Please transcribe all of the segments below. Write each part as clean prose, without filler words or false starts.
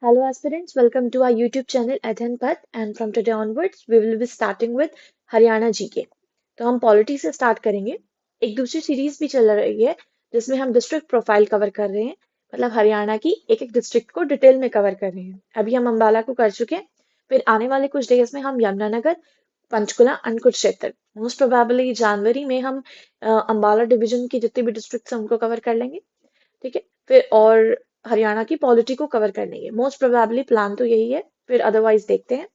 Hello aspirants, welcome to our YouTube channel Adhan Path and from today onwards we will be starting with Haryana GK. तो हम polity से start करेंगे। एक दूसरी series भी चल रही है जिसमें हम डिस्ट्रिक्ट प्रोफाइल कवर कर रहे हैं, मतलब हरियाणा की एक एक डिस्ट्रिक्ट को डिटेल में कवर कर रहे हैं। अभी हम अम्बाला को कर चुके हैं, फिर आने वाले कुछ डेज में हम Yamunanagar, Panchkula and Kurukshetra, most probably जनवरी में हम अम्बाला डिवीजन की जितनी भी डिस्ट्रिक्ट हैं उनको कवर कर लेंगे। ठीक है, फिर और हरियाणा की पॉलिटी को कवर करने के मोस्ट प्रोबेबली प्लान तो यही है, फिर अदरवाइज देखते हैं।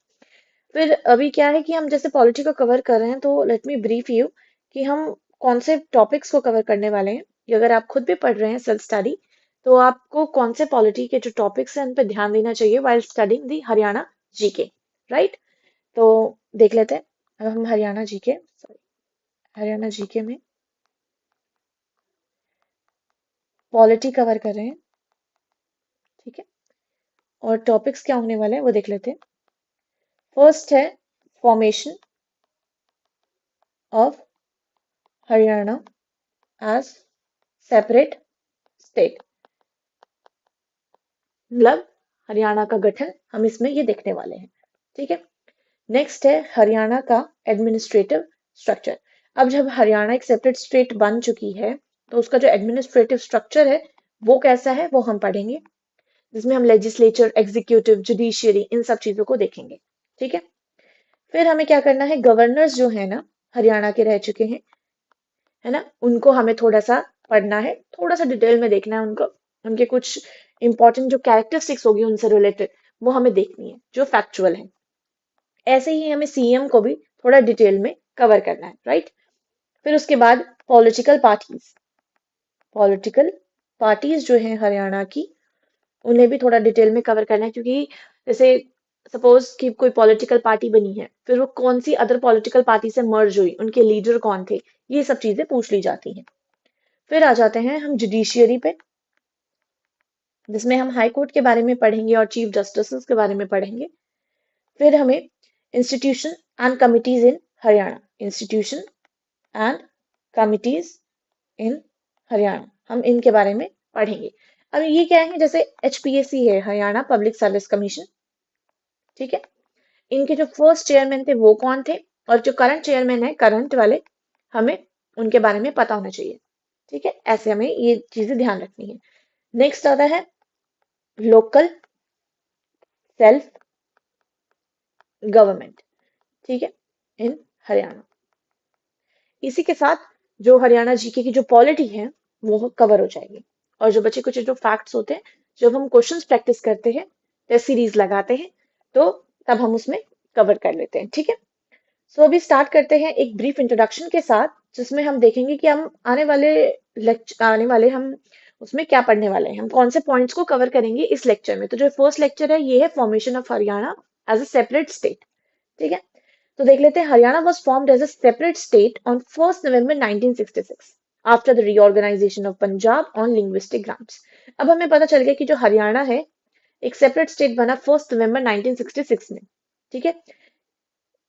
फिर अभी क्या है कि हम जैसे पॉलिटी को कवर कर रहे हैं तो लेट मी ब्रीफ यू कि हम कौन से टॉपिक्स को कवर करने वाले हैं। कि अगर आप खुद भी पढ़ रहे हैं सेल्फ स्टडी, तो आपको कौन से पॉलिटी के जो टॉपिक्स हैं उन पर ध्यान देना चाहिए वाइल स्टडिंग दी हरियाणा जीके, राइट। तो देख लेते हैं। अब हम हरियाणा जीके में पॉलिटी कवर कर रहे हैं। ठीक है, और टॉपिक्स क्या होने वाले हैं वो देख लेते हैं। फर्स्ट है formation of Haryana as separate state, मतलब हरियाणा का गठन हम इसमें ये देखने वाले हैं। ठीक है, नेक्स्ट है हरियाणा का एडमिनिस्ट्रेटिव स्ट्रक्चर। अब जब हरियाणा एक सेपरेट स्टेट बन चुकी है तो उसका जो एडमिनिस्ट्रेटिव स्ट्रक्चर है वो कैसा है वो हम पढ़ेंगे, जिसमें हम लेजिस्लेचर, एग्जीक्यूटिव, जुडिशियरी इन सब चीजों को देखेंगे। ठीक है, फिर हमें क्या करना है, गवर्नर्स जो है ना हरियाणा के रह चुके हैं, है ना, उनको हमें थोड़ा सा पढ़ना है, थोड़ा सा डिटेल में देखना है उनको। उनके कुछ इंपॉर्टेंट जो कैरेक्टरिस्टिक्स होगी उनसे रिलेटेड वो हमें देखनी है जो फैक्चुअल है। ऐसे ही हमें सीएम को भी थोड़ा डिटेल में कवर करना है, राइट। फिर उसके बाद पॉलिटिकल पार्टीज जो है हरियाणा की, उन्हें भी थोड़ा डिटेल में कवर करना है, क्योंकि जैसे सपोज कि कोई पॉलिटिकल पार्टी बनी है, फिर वो कौन सी अदर पॉलिटिकल पार्टी से मर्ज हुई, उनके लीडर कौन थे, ये सब चीजें पूछ ली जाती हैं। फिर आ जाते हैं हम जुडिशियरी पे, जिसमें हम हाई कोर्ट के बारे में पढ़ेंगे और चीफ जस्टिस के बारे में पढ़ेंगे। फिर हमें institution and committees in Haryana, institution and committees in Haryana, हम इनके बारे में पढ़ेंगे। अब ये क्या है, जैसे एचपीएसी है, हरियाणा पब्लिक सर्विस कमीशन। ठीक है, इनके जो फर्स्ट चेयरमैन थे वो कौन थे, और जो करंट चेयरमैन है, करंट वाले, हमें उनके बारे में पता होना चाहिए। ठीक है, ऐसे हमें ये चीजें ध्यान रखनी है। नेक्स्ट आता है लोकल सेल्फ गवर्नमेंट। ठीक है, इन हरियाणा। इसी के साथ जो हरियाणा जीके की जो पॉलिटी है वो कवर हो जाएगी, और जो बचे कुछ जो फैक्ट्स होते हैं, जब हम क्वेश्चंस प्रैक्टिस करते हैं, टेस्ट सीरीज लगाते हैं, तो तब हम उसमें कवर कर लेते हैं। ठीक है, सो अभी स्टार्ट करते हैं एक ब्रीफ इंट्रोडक्शन के साथ, जिसमें हम देखेंगे कि हम आने वाले हम उसमें क्या पढ़ने वाले हैं, हम कौन से पॉइंट्स को कवर करेंगे इस लेक्चर में। तो जो फर्स्ट लेक्चर है ये है formation of Haryana as a separate state. ठीक है, तो देख लेते हैं। Haryana was formed as a separate state on 1 November 1966 after the reorganisation of Punjab on linguistic grounds. अब हमें पता चल गया कि जो हरियाणा है एक सेपरेट स्टेट बना 1 नवंबर 1966 में। ठीक है,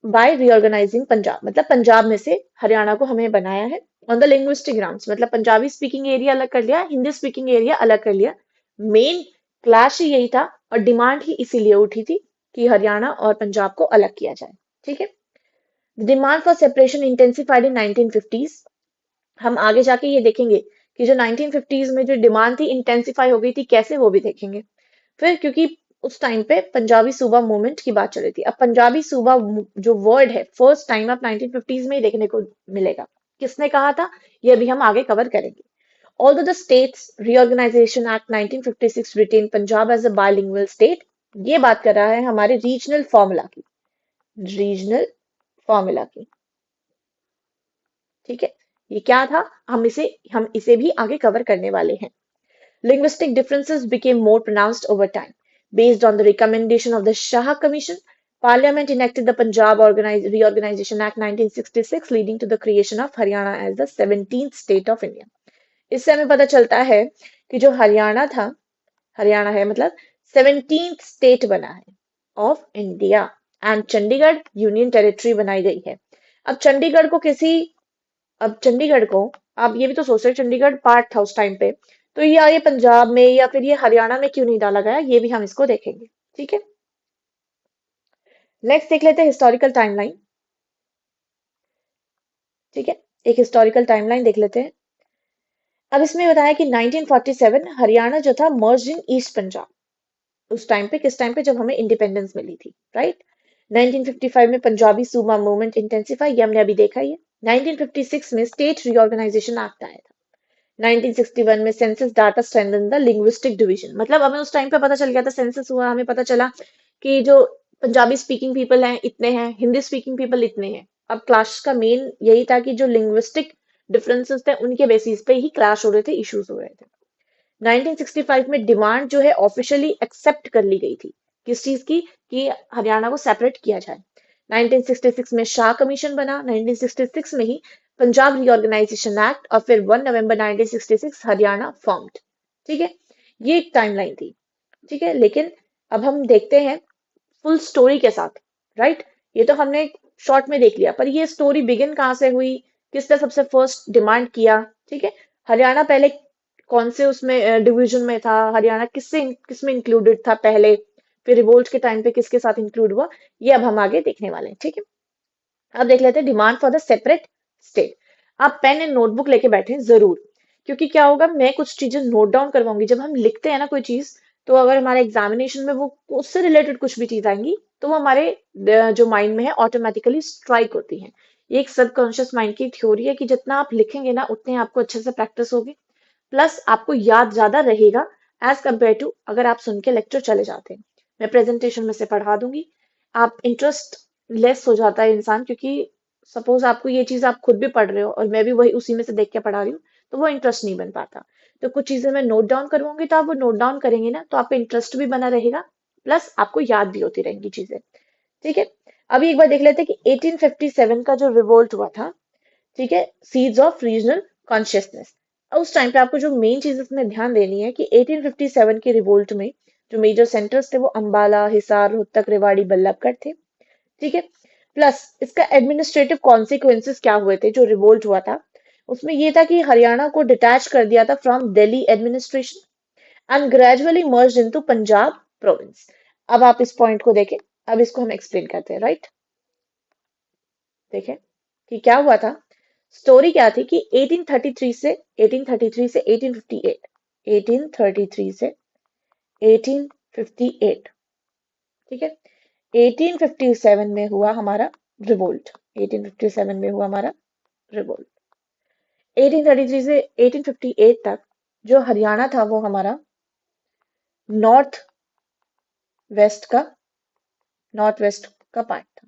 बाय रीऑर्गेनाइजिंग पंजाब, मतलब पंजाब में से हरियाणा को हमें बनाया है ऑन द लिंग्विस्टिक ग्राउंड्स, मतलब पंजाबी स्पीकिंग एरिया अलग कर लिया, हिंदी स्पीकिंग एरिया अलग कर लिया। मेन क्लैश ही यही था और डिमांड ही इसीलिए उठी थी कि हरियाणा और पंजाब को अलग किया जाए। ठीक है, demand for separation intensified in 1950s। हम आगे जाके ये देखेंगे कि जो 1950s में जो डिमांड थी इंटेंसिफाई हो गई थी कैसे, वो भी देखेंगे। फिर क्योंकि उस टाइम पे पंजाबी सूबा मूवमेंट की बात चल रही थी, अब पंजाबी सूबा जो वर्ड है फर्स्ट टाइम अब 1950s में ही देखने को मिलेगा। किसने कहा था ये अभी हम आगे कवर करेंगे। Although the States Reorganization Act 1956 retained Punjab as a bilingual state, ये बात कर रहा है हमारे रीजनल फॉर्मूला की। ठीक है, ये क्या था, हम इसे भी आगे कवर करने वाले हैं। Linguistic differences became more pronounced over time. Based on the recommendation of the Shah Commission, Parliament enacted the Reorganization Act 1966, leading to the creation of Haryana as the 17th state of India. इससे हमें पता चलता है कि जो हरियाणा है मतलब 17th state बना है of India, and Chandigarh union territory बनाई गई है। अब चंडीगढ़ को आप ये भी तो सोच रहे चंडीगढ़ पार्ट था उस टाइम पे, तो ये पंजाब में या फिर ये हरियाणा में क्यों नहीं डाला गया, ये भी हम इसको देखेंगे। ठीक है, नेक्स्ट देख लेते हैं हिस्टोरिकल टाइमलाइन। ठीक है, एक हिस्टोरिकल टाइमलाइन देख लेते हैं। अब इसमें बताया कि 1947 हरियाणा जो था मर्ज इन ईस्ट पंजाब। उस टाइम पे, किस टाइम पे, जब हमें इंडिपेंडेंस मिली थी, राइट। 1955 में पंजाबी सूबा मूवमेंट इंटेंसिफाई, ये हमने अभी देखा ही है। 1956 में स्टेट रीऑर्गेनाइजेशन एक्ट आया था। 1961 में census data strengthen the linguistic division, मतलब हमें उस टाइम पे पता चल गया था, सेंसस हुआ, हमें पता चला कि जो पंजाबी स्पीकिंग पीपल हैं इतने हैं, हिंदी स्पीकिंग पीपल इतने हैं। अब क्लाश का मेन यही था कि जो लिंग्विस्टिक डिफरेंसेस थे उनके बेसिस पे ही क्लैश हो रहे थे, इश्यूज हो रहे थे। 1965 में डिमांड जो है ऑफिशियली एक्सेप्ट कर ली गई थी, किस चीज की, कि हरियाणा को सेपरेट किया जाए। 1966 में शाह कमीशन बना, 1966 में ही पंजाब रीऑर्गेनाइजेशन एक्ट, और फिर 1 नवंबर 1966 हरियाणा फॉर्म्ड। ठीक है, ये एक टाइमलाइन थी। ठीक है, लेकिन अब हम देखते हैं फुल स्टोरी के साथ, राइट। ये तो हमने शॉर्ट में देख लिया, पर ये स्टोरी बिगिन कहाँ से हुई, किसने सबसे फर्स्ट डिमांड किया। ठीक है, हरियाणा पहले कौन से उसमें डिवीजन में था, हरियाणा किससे किसमें इंक्लूडेड था पहले, फिर रिवोल्ट के टाइम पे किसके साथ इंक्लूड हुआ, ये अब हम आगे देखने वाले हैं। ठीक है, अब देख लेते हैं demand for the separate state. आप पेन एंड नोटबुक लेके बैठे जरूर, क्योंकि क्या होगा, मैं कुछ चीजें नोट डाउन करवाऊंगी। जब हम लिखते हैं ना कोई चीज, तो अगर हमारे एग्जामिनेशन में वो उससे रिलेटेड कुछ भी चीज आएंगी, तो वो हमारे जो माइंड में है ऑटोमेटिकली स्ट्राइक होती है। ये एक सबकॉन्शियस माइंड की थ्योरी है कि जितना आप लिखेंगे ना, उतने आपको अच्छे से प्रैक्टिस होगी, प्लस आपको याद ज्यादा रहेगा एज कम्पेयर टू अगर आप सुन के लेक्चर चले जाते हैं। मैं प्रेजेंटेशन में से पढ़ा दूंगी, आप इंटरेस्ट लेस हो जाता है इंसान, क्योंकि सपोज आपको ये चीज आप खुद भी पढ़ रहे हो और मैं भी वही उसी में से देख के पढ़ा रही हूँ, तो वो इंटरेस्ट नहीं बन पाता। तो कुछ चीजें मैं नोट डाउन करवाऊंगी, तो आप वो नोट डाउन करेंगे ना, तो आपका इंटरेस्ट भी बना रहेगा, प्लस आपको याद भी होती रहेंगी चीजें। ठीक है, अभी एक बार देख लेते हैं कि 1857 का जो रिवोल्ट हुआ था, ठीक है, सीड्स ऑफ रीजनल कॉन्शियसनेस। उस टाइम पे आपको जो मेन चीज इसमें ध्यान देनी है कि 1857 के रिवोल्ट में जो मेजर सेंटर्स थे वो अंबाला, हिसार, रोहतक, रेवाड़ी, बल्लभगढ़ थे। ठीक है, प्लस इसका एडमिनिस्ट्रेटिव कॉन्सिक्वेंसेस क्या हुए थे जो रिवोल्ट हुआ था, उसमें ये था कि हरियाणा को डिटैच कर दिया था from Delhi administration and gradually merge into Punjab province. अब आप इस पॉइंट को देखें, अब इसको हम एक्सप्लेन करते हैं, राइट। देखें कि क्या हुआ था, स्टोरी क्या थी कि 1833 से 1833 से 1858, 1833 से 1858, ठीक है, 1857 में हुआ हमारा रिवोल्ट, 1857 में हुआ हमारा रिवोल्ट। 1833 से 1858 तक जो हरियाणा था वो हमारा नॉर्थ वेस्ट का नॉर्थ वेस्ट का पार्ट था।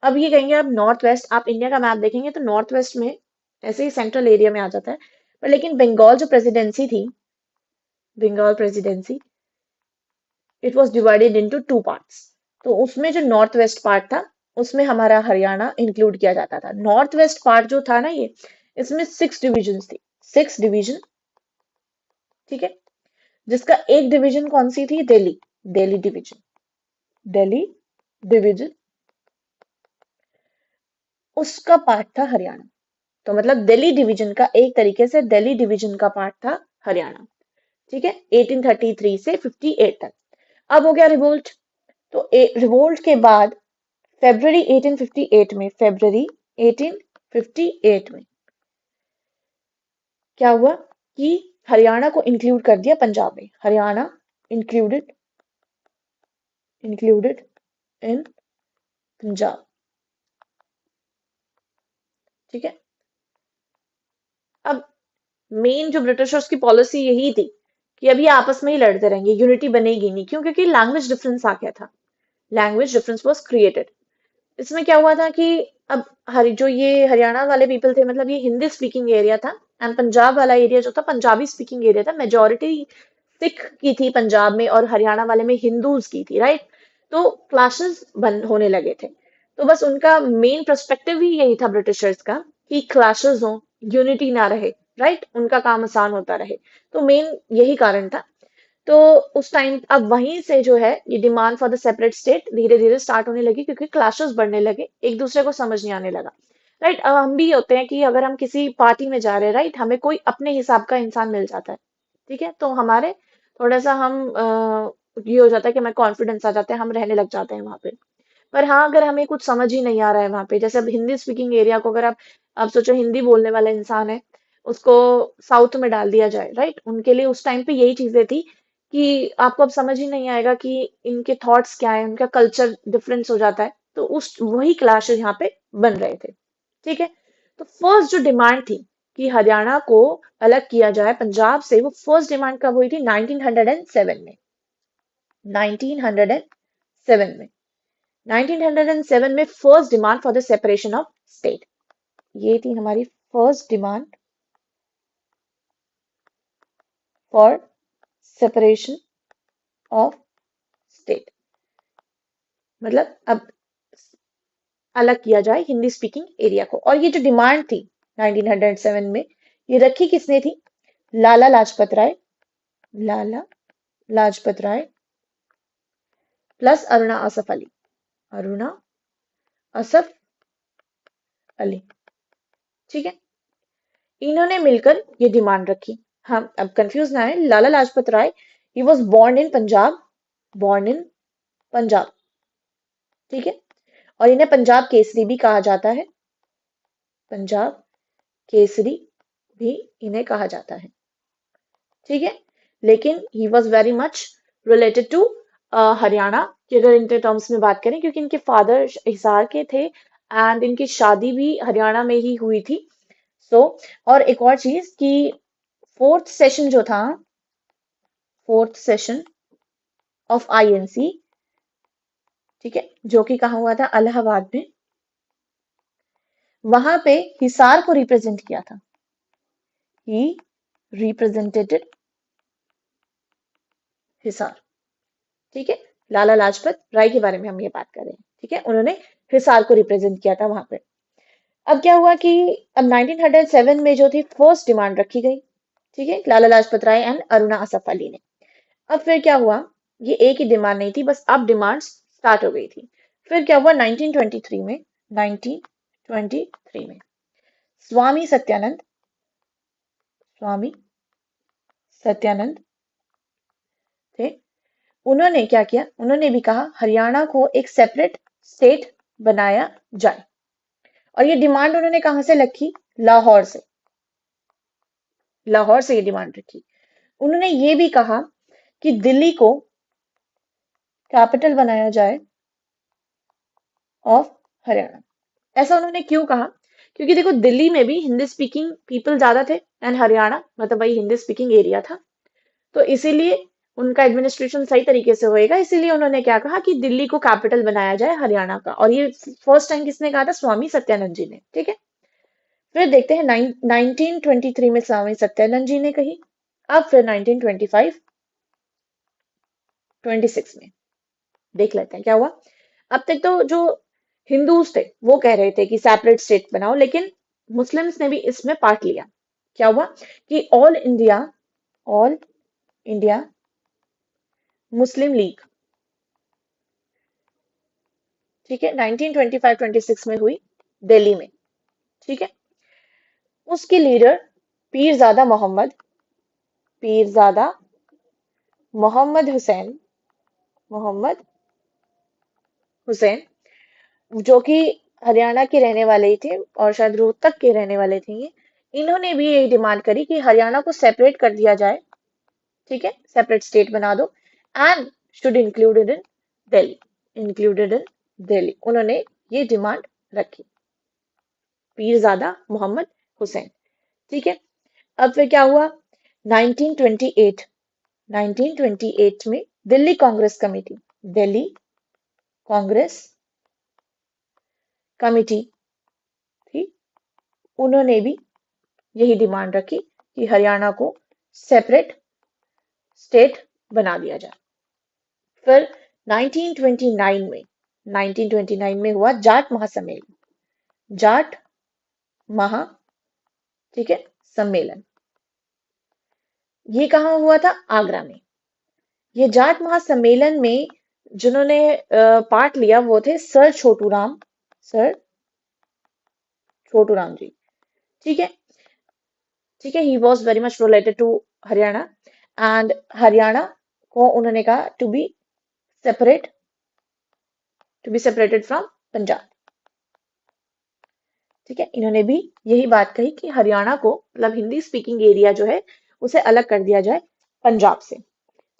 अब ये कहेंगे आप नॉर्थ वेस्ट, आप इंडिया का मैप देखेंगे तो नॉर्थ वेस्ट में ऐसे ही सेंट्रल एरिया में आ जाता है, पर लेकिन बंगाल जो प्रेसिडेंसी थी, Bengal presidency, it was divided into two parts. तो उसमें जो नॉर्थ वेस्ट पार्ट था, उसमें हमारा हरियाणा इंक्लूड किया जाता था। नॉर्थ वेस्ट पार्ट जो था ना, ये इसमें 6 डिविजन थी, 6 डिवीजन। ठीक है, जिसका एक डिवीजन कौन सी थी, दिल्ली, दिल्ली डिवीजन, दिल्ली डिवीजन, उसका पार्ट था हरियाणा। तो मतलब दिल्ली डिवीजन का, एक तरीके से दिल्ली डिवीजन का पार्ट था हरियाणा। ठीक है, 1833 से 58 तक। अब हो गया रिवोल्ट, तो रिवोल्ट के बाद फेब्रवरी 1858 में, फेब्रवरी 1858 में क्या हुआ कि हरियाणा को इंक्लूड कर दिया पंजाब में, Haryana included included in Punjab. ठीक है, अब मेन जो ब्रिटिशर्स की पॉलिसी यही थी कि अभी आपस में ही लड़ते रहेंगे, यूनिटी बनेगी नहीं, क्यों, क्योंकि लैंग्वेज डिफरेंस आ गया था, लैंग्वेज डिफरेंस वाज क्रिएटेड। इसमें क्या हुआ था कि अब जो ये हरियाणा वाले पीपल थे, मतलब ये हिंदी स्पीकिंग एरिया था, एंड पंजाब वाला एरिया जो था पंजाबी स्पीकिंग एरिया था। मेजोरिटी सिख की थी पंजाब में और हरियाणा वाले में हिंदूज की थी, राइट। तो क्लासेस बन होने लगे थे। तो बस उनका मेन पर्सपेक्टिव ही यही था ब्रिटिशर्स का, कि क्लासेस हो, यूनिटी ना रहे, राइट, उनका काम आसान होता रहे। तो मेन यही कारण था। तो उस टाइम अब वहीं से जो है ये demand for the separate state धीरे धीरे स्टार्ट होने लगी, क्योंकि क्लैशेस बढ़ने लगे, एक दूसरे को समझ नहीं आने लगा। राइट। हम भी होते हैं कि अगर हम किसी पार्टी में जा रहे हैं, राइट, हमें कोई अपने हिसाब का इंसान मिल जाता है, ठीक है, तो हमारे थोड़ा सा हम ये हो जाता है कि हमें कॉन्फिडेंस आ जाता है, हम रहने लग जाते हैं वहां पे। पर हाँ, अगर हमें कुछ समझ ही नहीं आ रहा है वहां पे, जैसे अब हिंदी स्पीकिंग एरिया को अगर आप सोचो हिंदी बोलने वाला इंसान है, उसको साउथ में डाल दिया जाए, राइट, उनके लिए उस टाइम पे यही चीजें थी कि आपको अब समझ ही नहीं आएगा कि इनके थॉट्स क्या है, उनका कल्चर डिफरेंस हो जाता है, तो उस वही क्लैशेस यहाँ पे बन रहे थे, ठीक है। तो फर्स्ट जो डिमांड थी कि हरियाणा को अलग किया जाए पंजाब से, वो फर्स्ट डिमांड कब हुई थी? 1907 में। 1907 में 1907 में first demand for the separation of state. ये थी हमारी first demand for separation of state, मतलब अब अलग किया जाए हिंदी स्पीकिंग एरिया को। और ये जो डिमांड थी 1907 में, ये रखी किसने थी? लाला लाजपत राय। लाला लाजपत राय प्लस अरुणा असफ अली। अरुणा असफ अली, ठीक है, इन्होंने मिलकर ये डिमांड रखी। हम अब कंफ्यूज ना है, Lala Lajpat Rai he was born in Punjab, born in Punjab, ठीक है, और इन्हें पंजाब केसरी भी कहा जाता है, पंजाब केसरी भी इन्हें कहा जाता है, ठीक है। लेकिन he was very much related to Haryana की अगर इनके टर्म्स में बात करें, क्योंकि इनके फादर हिसार के थे एंड इनकी शादी भी हरियाणा में ही हुई थी। सो और एक और चीज कि फोर्थ सेशन जो था, फोर्थ सेशन ऑफ आईएनसी, ठीक है, जो कि कहा हुआ था इलाहाबाद में, वहां पे हिसार को रिप्रेजेंट किया था। ही रिप्रेजेंटेड हिसार, ठीक है, लाला लाजपत राय के बारे में हम ये बात कर रहे हैं, ठीक है, उन्होंने हिसार को रिप्रेजेंट किया था वहां पे। अब क्या हुआ कि अब 1907 में जो थी फर्स्ट डिमांड रखी गई, ठीक है, लाला लाजपत राय एंड अरुणा असफ अली ने। अब फिर क्या हुआ, ये एक ही डिमांड नहीं थी, बस अब डिमांड स्टार्ट हो गई थी। फिर क्या हुआ 1923 में, 1923 में स्वामी सत्यानंद, स्वामी सत्यानंद थे, उन्होंने क्या किया, उन्होंने भी कहा हरियाणा को एक सेपरेट स्टेट बनाया जाए। और ये डिमांड उन्होंने कहां से रखी? लाहौर से, लाहौर से ये डिमांड रखी। उन्होंने ये भी कहा कि दिल्ली को कैपिटल बनाया जाए ऑफ हरियाणा। ऐसा उन्होंने क्यों कहा? क्योंकि देखो दिल्ली में भी हिंदी स्पीकिंग पीपल ज्यादा थे एंड हरियाणा मतलब वही हिंदी स्पीकिंग एरिया था, तो इसीलिए उनका एडमिनिस्ट्रेशन सही तरीके से होएगा, इसीलिए उन्होंने क्या कहा कि दिल्ली को कैपिटल बनाया जाए हरियाणा का। और ये फर्स्ट टाइम किसने कहा था? स्वामी सत्यानंद जी ने, ठीक है। फिर देखते हैं 1923 में स्वामी सत्यानंद जी ने कही। अब फिर 1925 26 में देख लेते हैं क्या हुआ। अब तक तो जो हिंदूज थे वो कह रहे थे कि सेपरेट स्टेट बनाओ, लेकिन मुस्लिम्स ने भी इसमें पार्ट लिया। क्या हुआ कि ऑल इंडिया मुस्लिम लीग, ठीक है, 1925-26 में हुई दिल्ली में, ठीक है। उसके लीडर पीरजादा मोहम्मद, पीरजादा मोहम्मद हुसैन, मोहम्मद हुसैन, जो कि हरियाणा के रहने वाले ही थे और शायद रोहतक के रहने वाले थे ये, इन्होंने भी यही डिमांड करी कि हरियाणा को सेपरेट कर दिया जाए, ठीक है, सेपरेट स्टेट बना दो and should included in Delhi, included in Delhi, उन्होंने ये डिमांड रखी, पीरजादा मोहम्मद हुसैन, ठीक है। अब फिर क्या हुआ 1928, 1928 में दिल्ली कांग्रेस कमेटी, दिल्ली कांग्रेस कमेटी थी, उन्होंने भी यही डिमांड रखी कि हरियाणा को सेपरेट स्टेट बना दिया जाए। फिर 1929 में, 1929 में हुआ जाट महासम्मेलन, जाट महा, ठीक है, सम्मेलन। ये कहाँ हुआ था? आगरा में। ये जाट महासम्मेलन में जिन्होंने पार्ट लिया वो थे सर छोटू राम, सर छोटू राम जी। ठीक है, ठीक है, he was very much related to Haryana, and Haryana को उन्होंने कहा separate to be separated from Punjab. ठीक है, इन्होंने भी यही बात कही कि हरियाणा को, मतलब हिंदी स्पीकिंग एरिया जो है, उसे अलग कर दिया जाए पंजाब से।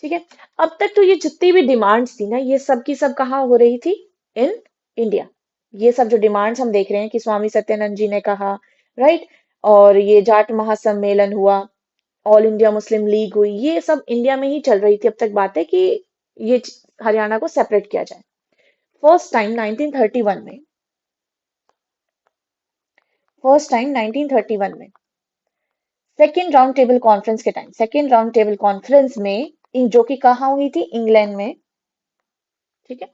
ठीक है, अब तक तो ये जितनी भी डिमांड्स थी ना, ये सब की सब कहाँ हो रही थी? In India. ये सब जो डिमांड्स हम देख रहे हैं कि स्वामी सत्यानंद जी ने कहा, राइट, और ये जाट महासम्मेलन हुआ, ऑल इंडिया मुस्लिम लीग हुई, ये सब इंडिया में ही चल रही थी अब तक बातें कि ये हरियाणा को सेपरेट किया जाए। फर्स्ट टाइम 1931 में, फर्स्ट टाइम 1931 में सेकेंड राउंड टेबल कॉन्फ्रेंस के time, second round table conference में जो कि कहाँ हुई थी? इंग्लैंड में। ठीक है,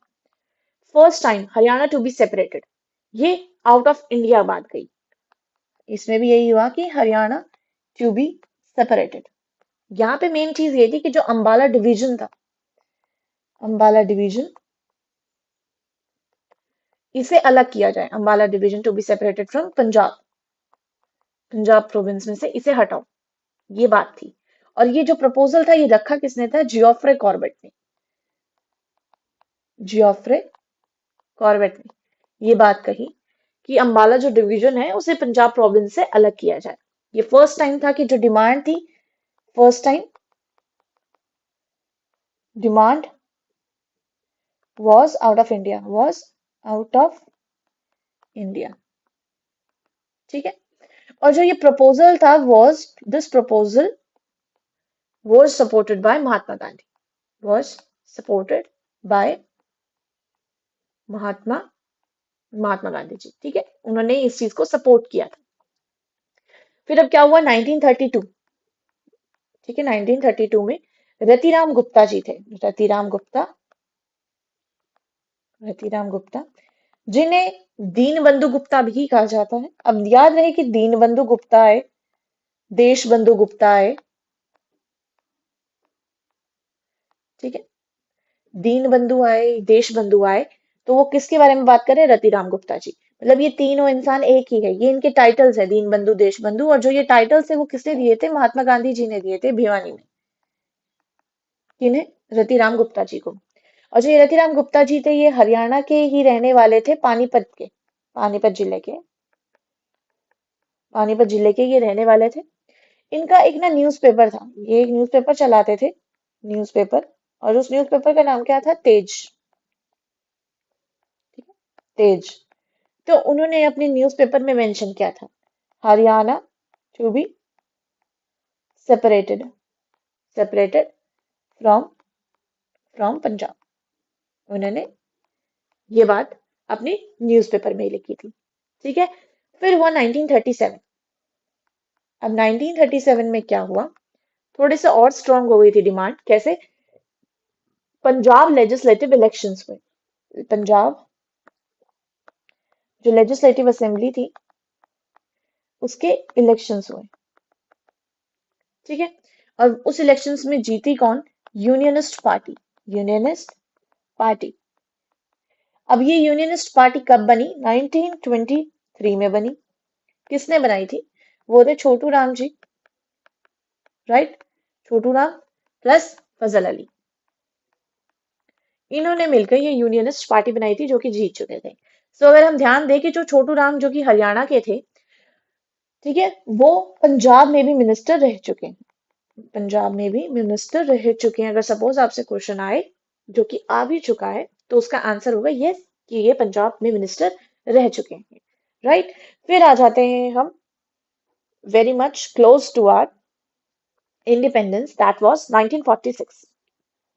first time Haryana to be separated, ये आउट ऑफ इंडिया बात गई। इसमें भी यही हुआ कि हरियाणा टू बी सेपरेटेड। यहाँ पे मेन चीज ये थी कि जो अंबाला डिवीजन था, अंबाला डिवीजन, इसे अलग किया जाए। Ambala division to be separated from Punjab, Punjab province में से इसे हटाओ, ये बात थी। और ये जो प्रपोजल था, ये रखा किसने था? जियोफ्रे कॉर्बेट ने। जियोफ्रे कॉर्बेट ने ये बात कही कि अंबाला जो डिवीजन है उसे पंजाब प्रोविंस से अलग किया जाए। ये फर्स्ट टाइम था कि जो डिमांड थी, first time demand was out of India, was out of India। ठीक है, और जो ये प्रपोजल था, was this proposal was supported by Mahatma Gandhi, was supported by Mahatma Mahatma Gandhi ji. ठीक है, उन्होंने इस चीज को सपोर्ट किया था। फिर अब क्या हुआ? 1932। ठीक है, 1932 में रतिराम गुप्ता जी थे, रतिराम गुप्ता, रतिराम गुप्ता, जिन्हें दीनबंधु गुप्ता भी कहा जाता है। अब याद रहे कि दीनबंधु गुप्ता है, देश बंधु गुप्ता है। ठीक है, दीन बंधु आए, देश बंधु आए, तो वो किसके बारे में बात कर रहे हैं? रतिराम गुप्ता जी। मतलब ये तीनों इंसान एक ही है, ये इनके टाइटल्स है, दीन बंधु, देश बंधु, और जो ये टाइटल्स है वो किसने दिए थे? महात्मा गांधी जी ने दिए थे भिवानी में। किन्हें? रतिराम गुप्ता जी को। और जो ये रतिराम गुप्ता जी थे, ये हरियाणा के ही रहने वाले थे, पानीपत के, पानीपत जिले के, पानीपत जिले के ये रहने वाले थे। इनका एक ना न्यूज़पेपर था, ये एक न्यूज़पेपर चलाते थे, न्यूज़पेपर, और उस न्यूज़पेपर का नाम क्या था? तेज। ठीक है, तेज। तो उन्होंने अपने न्यूज़पेपर में मेंशन किया था, Haryana to be separated, separated from from Punjab. उन्होंने ये बात अपने न्यूज़पेपर में लिखी थी। ठीक है, फिर हुआ 1937। अब 1937 में क्या हुआ? थोड़े से और स्ट्रांग हो गई थी डिमांड। कैसे? पंजाब लेजिस्लेटिव इलेक्शंस हुए, पंजाब जो लेजिस्लेटिव असेंबली थी उसके इलेक्शंस हुए। ठीक है, और उस इलेक्शंस में जीती कौन? Unionist party, unionist party. अब ये यूनियनिस्ट पार्टी कब बनी? 1923 में बनी। किसने बनाई थी? वो थे छोटू राम जी, राइट, छोटू राम प्लस फजल अली। इन्होंने मिलकर ये यूनियनिस्ट पार्टी बनाई थी, जो कि जीत चुके थे। सो अगर हम ध्यान दें कि जो छोटू राम जो कि हरियाणा के थे, ठीक है, वो पंजाब में भी मिनिस्टर रह चुके हैं, पंजाब में भी मिनिस्टर रह चुके हैं। अगर सपोज आपसे क्वेश्चन आए, जो कि आ भी चुका है, तो उसका आंसर होगा यस, कि ये पंजाब में मिनिस्टर रह चुके हैं, राइट। फिर आ जाते हैं हम very much close to our independence, that was 1946।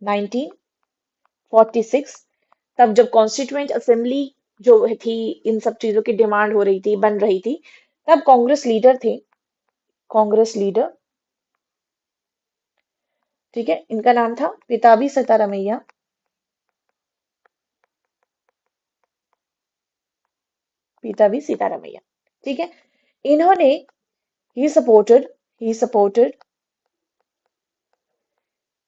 1946, तब जब कॉन्स्टिट्यूएंट असेंबली जो थी, इन सब चीजों की डिमांड हो रही थी, बन रही थी, तब कांग्रेस लीडर थे, कांग्रेस लीडर, ठीक है, इनका नाम था पिताभी सीतारमैया, पिताभी सीतारमैया। ठीक है, इन्होंने ही सपोर्टेड, ही सपोर्टेड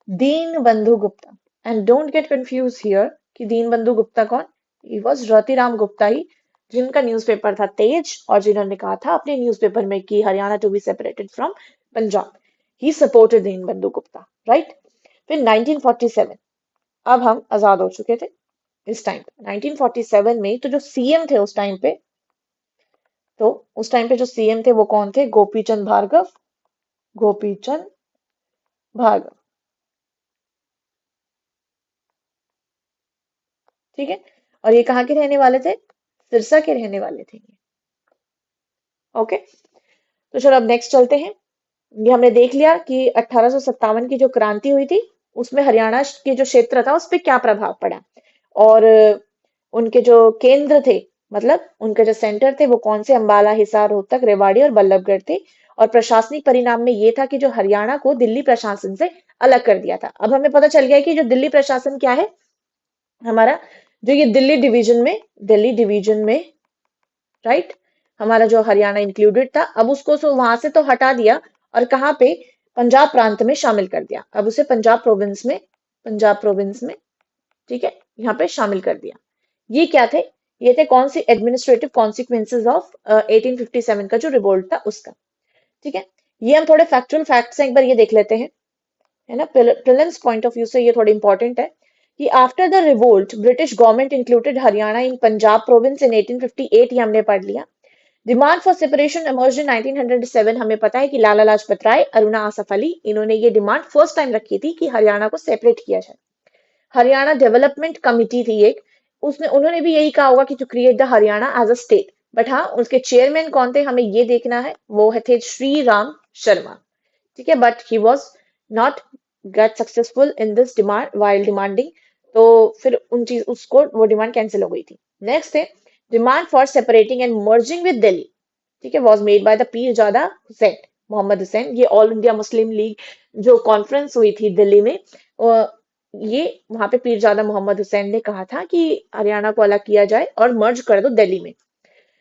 दीन बंधु Gupta. And don't get confuse here कि दीन बंधु गुप्ता कौन? ही वाज रतिराम गुप्ता ही, जिनका न्यूज़पेपर था तेज और जिन्होंने कहा था अपने न्यूज़पेपर में कि Haryana to be separated from Punjab, he supported Deenbandhu Gupta, right. फिर 1947, अब हम आजाद हो चुके थे इस टाइम पे। 1947 में तो जो सीएम थे उस टाइम पे, तो उस टाइम पे जो सीएम थे वो कौन थे? गोपी चंद भार्गव, गोपी चंद भार्गव, ठीक है। और ये कहाँ के रहने वाले थे? सिरसा के रहने वाले थे ये। ओके, तो चलो अब नेक्स्ट चलते हैं। ये हमने देख लिया कि 1857 की जो क्रांति हुई थी उसमें हरियाणा के जो क्षेत्र था उस पर क्या प्रभाव पड़ा, और उनके जो केंद्र थे, मतलब उनके जो सेंटर थे वो कौन से? अंबाला, हिसार, रोहतक, रेवाड़ी और बल्लभगढ़ थे। और प्रशासनिक परिणाम में ये था कि जो हरियाणा को दिल्ली प्रशासन से अलग कर दिया था। अब हमें पता चल गया कि जो दिल्ली प्रशासन क्या है हमारा, जो ये दिल्ली डिवीजन में, राइट, हमारा जो हरियाणा इंक्लूडेड था, अब उसको वहां से तो हटा दिया और कहाँ पे? पंजाब प्रांत में शामिल कर दिया। अब उसे पंजाब प्रोविंस में, ठीक है, यहाँ पे शामिल कर दिया। ये क्या थे? ये थे कौन सी? एडमिनिस्ट्रेटिव कॉन्सिक्वेंसेज ऑफ 1857 का जो रिवोल्ट था उसका, ठीक है। ये हम थोड़े फैक्चुअल फैक्ट्स हैं, एक बार ये देख लेते हैं, है ना। प्रिलिम्स पॉइंट ऑफ व्यू से ये थोड़ी इंपॉर्टेंट है कि after the revolt British government included Haryana in Punjab province इन 1858, ये हमने पढ़ लिया। डिमांड फॉर सेपरेशन इमर्ज्ड इन 1907, हमें पता है कि लाला लाजपत राय, अरुणा आसफ अली, इन्होंने ये डिमांड फर्स्ट टाइम रखी थी कि हरियाणा को सेपरेट किया जाए। हरियाणा डेवलपमेंट कमिटी थी एक, उसने उन्होंने भी यही कहा होगा कि to create the Haryana as a state, but हाँ उसके चेयरमैन कौन थे हमें ये देखना है, वो है थे श्री राम शर्मा, ठीक है। But he was not get successful in this demand while demanding, तो फिर उन चीज उसको वो डिमांड कैंसिल हो गई थी। नेक्स्ट है demand for separating and merging with Delhi, ठीक है, was made by the Peerzada Hussain, Mohammad Hussain. ये ऑल इंडिया मुस्लिम लीग जो कॉन्फ्रेंस हुई थी दिल्ली में, ये वहां पे पीरजादा मोहम्मद हुसैन ने कहा था कि हरियाणा को अलग किया जाए और मर्ज कर दो दिल्ली में।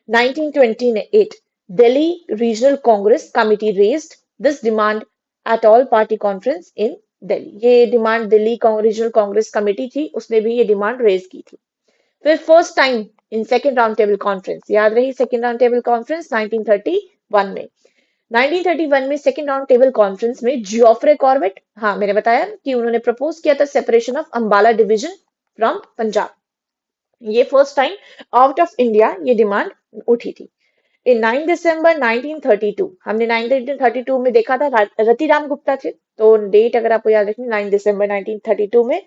1928 Delhi Regional Congress Committee raised this demand at all party conference in Delhi. ये demand Delhi regional Congress committee थी, उसने भी ये डिमांड रेज की थी। फिर first time in second round table conference, याद रही सेकेंड राउंड टेबल कॉन्फ्रेंस 1931 में। 1931 में सेकेंड राउंड टेबल कॉन्फ्रेंस में जियोफ्रे कॉर्बेट, हाँ मैंने बताया कि उन्होंने प्रपोज किया था separation of Ambala division from Punjab. ये first time out of India ये डिमांड उठी थी। इन 9 दिसंबर 1932, हमने 1932 में देखा था रतिराम गुप्ता थे, तो डेट अगर आपको याद रखनी 9 दिसंबर 1932 में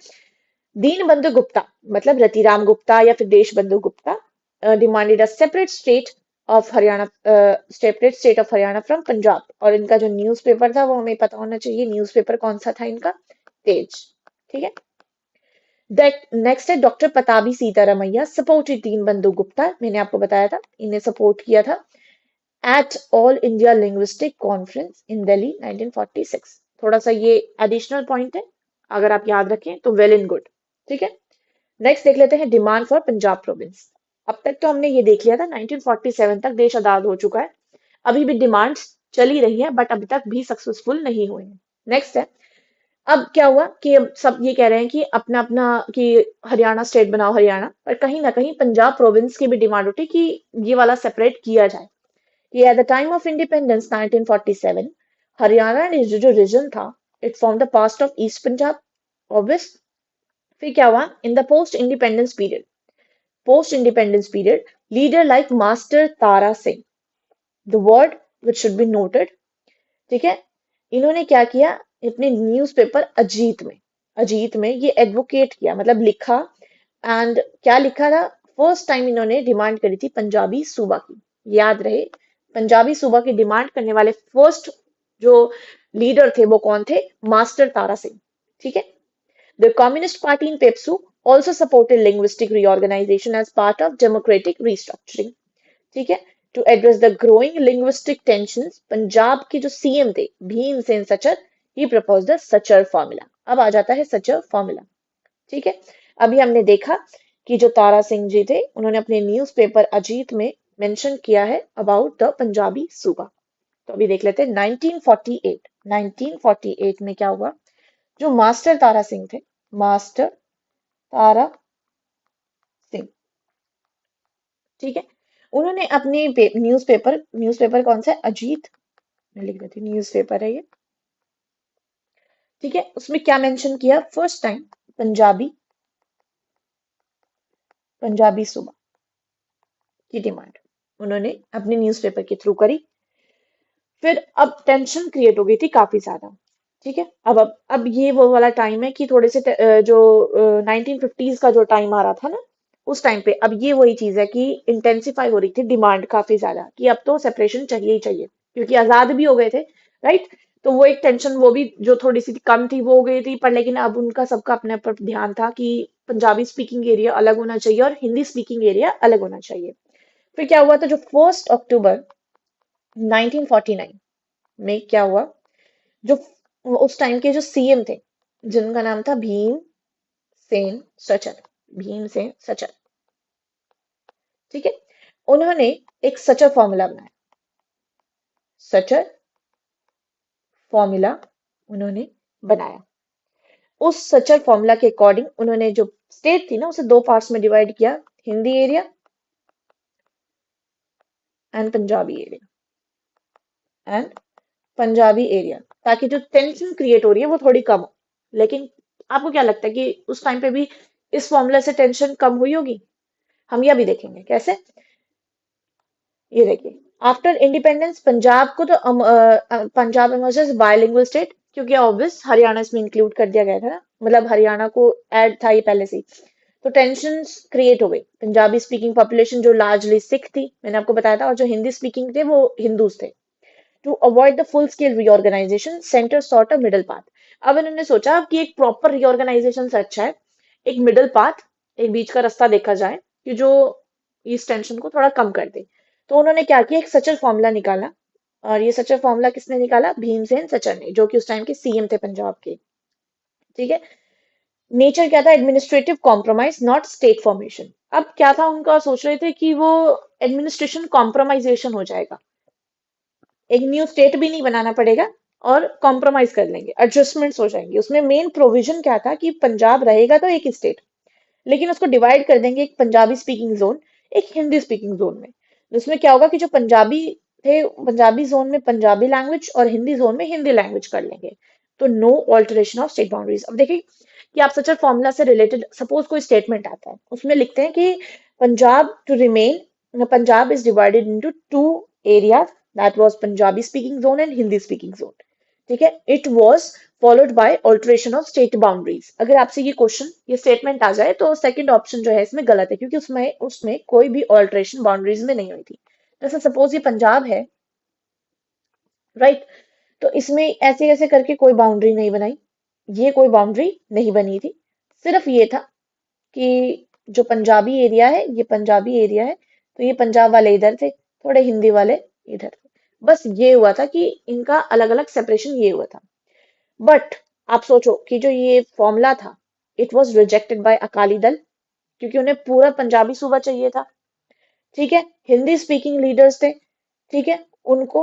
दीन बंधु गुप्ता, मतलब रतिराम गुप्ता या फिर देश बंधु Gupta, demanded a separate state of Haryana from Punjab. और इनका जो न्यूज़पेपर था वो हमें पता होना चाहिए, न्यूज़पेपर कौन सा था इनका? तेज, ठीक है। नेक्स्ट है डॉक्टर पताबी सीतारमैया सपोर्टेड दीन बंधु गुप्ता, मैंने आपको बताया था इन्हें सपोर्ट किया था at all India linguistic conference in Delhi 1946। थोड़ा सा ये एडिशनल पॉइंट है, अगर आप याद रखें तो वेल एंड गुड, ठीक है। नेक्स्ट देख लेते हैं डिमांड फॉर पंजाब प्रोविंस। अब तक तो हमने ये देख लिया था 1947 तक देश आजाद हो चुका है, अभी भी डिमांड्स चली रही है बट अभी तक भी सक्सेसफुल नहीं हुए हैं। नेक्स्ट है, अब क्या हुआ कि अब सब ये कह रहे हैं कि अपना अपना कि हरियाणा स्टेट बनाओ हरियाणा, पर कहीं ना कहीं पंजाब प्रोविंस की भी डिमांड उठी कि ये वाला सेपरेट किया जाए। कि at the time of independence 1947 Haryana ने जो रीजन था it form the past of east Punjab, obvious. फिर क्या हुआ in the post independence period leader like master Tara Singh, the word which should be noted, ठीक है, इन्होंने क्या किया अपने न्यूज़पेपर अजीत में ये एडवोकेट किया, मतलब लिखा। एंड क्या लिखा था? फर्स्ट टाइम इन्होंने डिमांड करी थी पंजाबी सूबा की, याद रहे पंजाबी सूबा की डिमांड करने वाले फर्स्ट जो लीडर थे वो कौन थे? मास्टर तारा सिंह, ठीक है। The communist party in PEPSU also supported linguistic reorganization as part of democratic restructuring, ठीक है। To address the growing linguistic tensions, Punjab के जो सीएम थे Bhimsen Sachar, he propose the Sachar formula. अब आ जाता है सचर फॉर्मूला, ठीक है। अभी हमने देखा कि जो तारा सिंह जी थे उन्होंने अपने न्यूज़पेपर अजीत में मेंशन किया है अबाउट द पंजाबी सूबा। तो अभी देख लेते हैं 1948 में क्या हुआ। जो मास्टर तारा सिंह थे, मास्टर तारा सिंह, ठीक है, उन्होंने अपने न्यूज़पेपर कौन सा है, अजीत, मैं लिख देती हूँ, न्यूज़पेपर है ये, ठीक है। उसमें क्या मेंशन किया, फर्स्ट टाइम पंजाबी पंजाबी सूबा की डिमांड उन्होंने अपने न्यूज़पेपर के थ्रू करी। फिर अब टेंशन क्रिएट हो गई थी काफी ज्यादा, ठीक है। अब ये वो वाला टाइम है कि थोड़े से जो 1950s का जो टाइम आ रहा था ना, उस टाइम पे अब ये वही चीज है कि इंटेंसिफाई हो रही थी डिमांड काफी ज्यादा कि अब तो सेपरेशन चाहिए ही चाहिए, क्योंकि आजाद भी हो गए थे, राइट। तो वो एक टेंशन वो भी जो थोड़ी सी कम थी वो हो गई थी, पर लेकिन अब उनका सबका अपने ऊपर ध्यान था कि पंजाबी स्पीकिंग एरिया अलग होना चाहिए और हिंदी स्पीकिंग एरिया अलग होना चाहिए। फिर क्या हुआ था, जो 1 अक्टूबर 1949 में क्या हुआ, जो उस टाइम के जो सीएम थे, जिनका नाम था सेन सचर भीम सेन सचर, ठीक है। उन्होंने एक सचर फॉर्मूला बनाया, सचर फॉर्मूला उन्होंने बनाया। उस सचर फॉर्मूला के अकॉर्डिंग उन्होंने जो स्टेट थी ना उसे दो पार्ट्स में डिवाइड किया, Hindi area and Punjabi area and Punjabi area, ताकि जो टेंशन क्रिएट हो रही है वो थोड़ी कम हो। लेकिन आपको क्या लगता है कि उस टाइम पे भी इस फॉर्मूला से टेंशन कम हुई होगी? हम यह भी देखेंगे कैसे। ये देखिए, आफ्टर इंडिपेंडेंस पंजाब को तो Punjab emerge as bilingual state, क्योंकि ऑब्वियस हरियाणा इसमें इंक्लूड कर दिया गया था ना, मतलब हरियाणा को ऐड था ये पहले से ही। तो टेंशन क्रिएट हो गई, पंजाबी स्पीकिंग पॉपुलेशन जो लार्जली सिख थी, मैंने आपको बताया था, और जो हिंदी स्पीकिंग थे वो हिंदूज थे। To avoid the full scale reorganisation centre sort a middle path. अब इन्होंने सोचा कि एक प्रॉपर रीऑर्गेनाइजेशन से अच्छा है एक मिडल पाथ, एक बीच का रास्ता देखा जाए कि जो इस टेंशन को थोड़ा कम कर दे। तो उन्होंने क्या किया, एक सचर फॉर्मूला निकाला, और ये सचर फॉर्मूला किसने निकाला, भीमसेन सचर ने, जो कि उस टाइम के सीएम थे पंजाब के, ठीक है। नेचर क्या था, administrative compromise not state formation. अब क्या था, उनका सोच रहे थे कि वो एडमिनिस्ट्रेशन कॉम्प्रोमाइजेशन हो जाएगा, एक न्यू स्टेट भी नहीं बनाना पड़ेगा, और कॉम्प्रोमाइज कर लेंगे, एडजस्टमेंट्स हो जाएंगे। उसमें मेन प्रोविजन क्या था कि पंजाब रहेगा तो एक स्टेट, लेकिन उसको डिवाइड कर देंगे, एक पंजाबी स्पीकिंग जोन, एक हिंदी स्पीकिंग जोन में। जिसमें क्या होगा कि जो पंजाबी थे, पंजाबी जोन में पंजाबी लैंग्वेज और हिंदी जोन में हिंदी लैंग्वेज कर लेंगे। तो no alteration of state boundaries. अब देखिए कि आप सचर फॉर्मूला से रिलेटेड सपोज कोई स्टेटमेंट आता है, उसमें लिखते हैं कि Punjab to remain, Punjab is divided into two areas, that was Punjabi speaking zone and Hindi speaking zone, ठीक है। It was followed by alteration of state boundaries. अगर आपसे ये क्वेश्चन ये स्टेटमेंट आ जाए तो सेकंड ऑप्शन जो है इसमें गलत है, क्योंकि उसमें उसमें कोई भी ऑल्टरेशन बाउंड्रीज में नहीं हुई थी। जैसे सपोज ये पंजाब है, राइट, तो इसमें ऐसे ऐसे करके कोई बाउंड्री नहीं बनाई, ये कोई बाउंड्री नहीं बनी थी। सिर्फ ये था कि जो पंजाबी एरिया है ये पंजाबी एरिया है, तो ये पंजाब वाले इधर थे, थोड़े हिंदी वाले इधर थे। बस ये हुआ था कि इनका अलग अलग सेपरेशन ये हुआ था। बट आप सोचो कि जो ये फॉर्मूला था, it was rejected by Akali Dal, क्योंकि उन्हें पूरा पंजाबी सूबा चाहिए था, ठीक है। हिंदी स्पीकिंग लीडर्स थे, ठीक है, उनको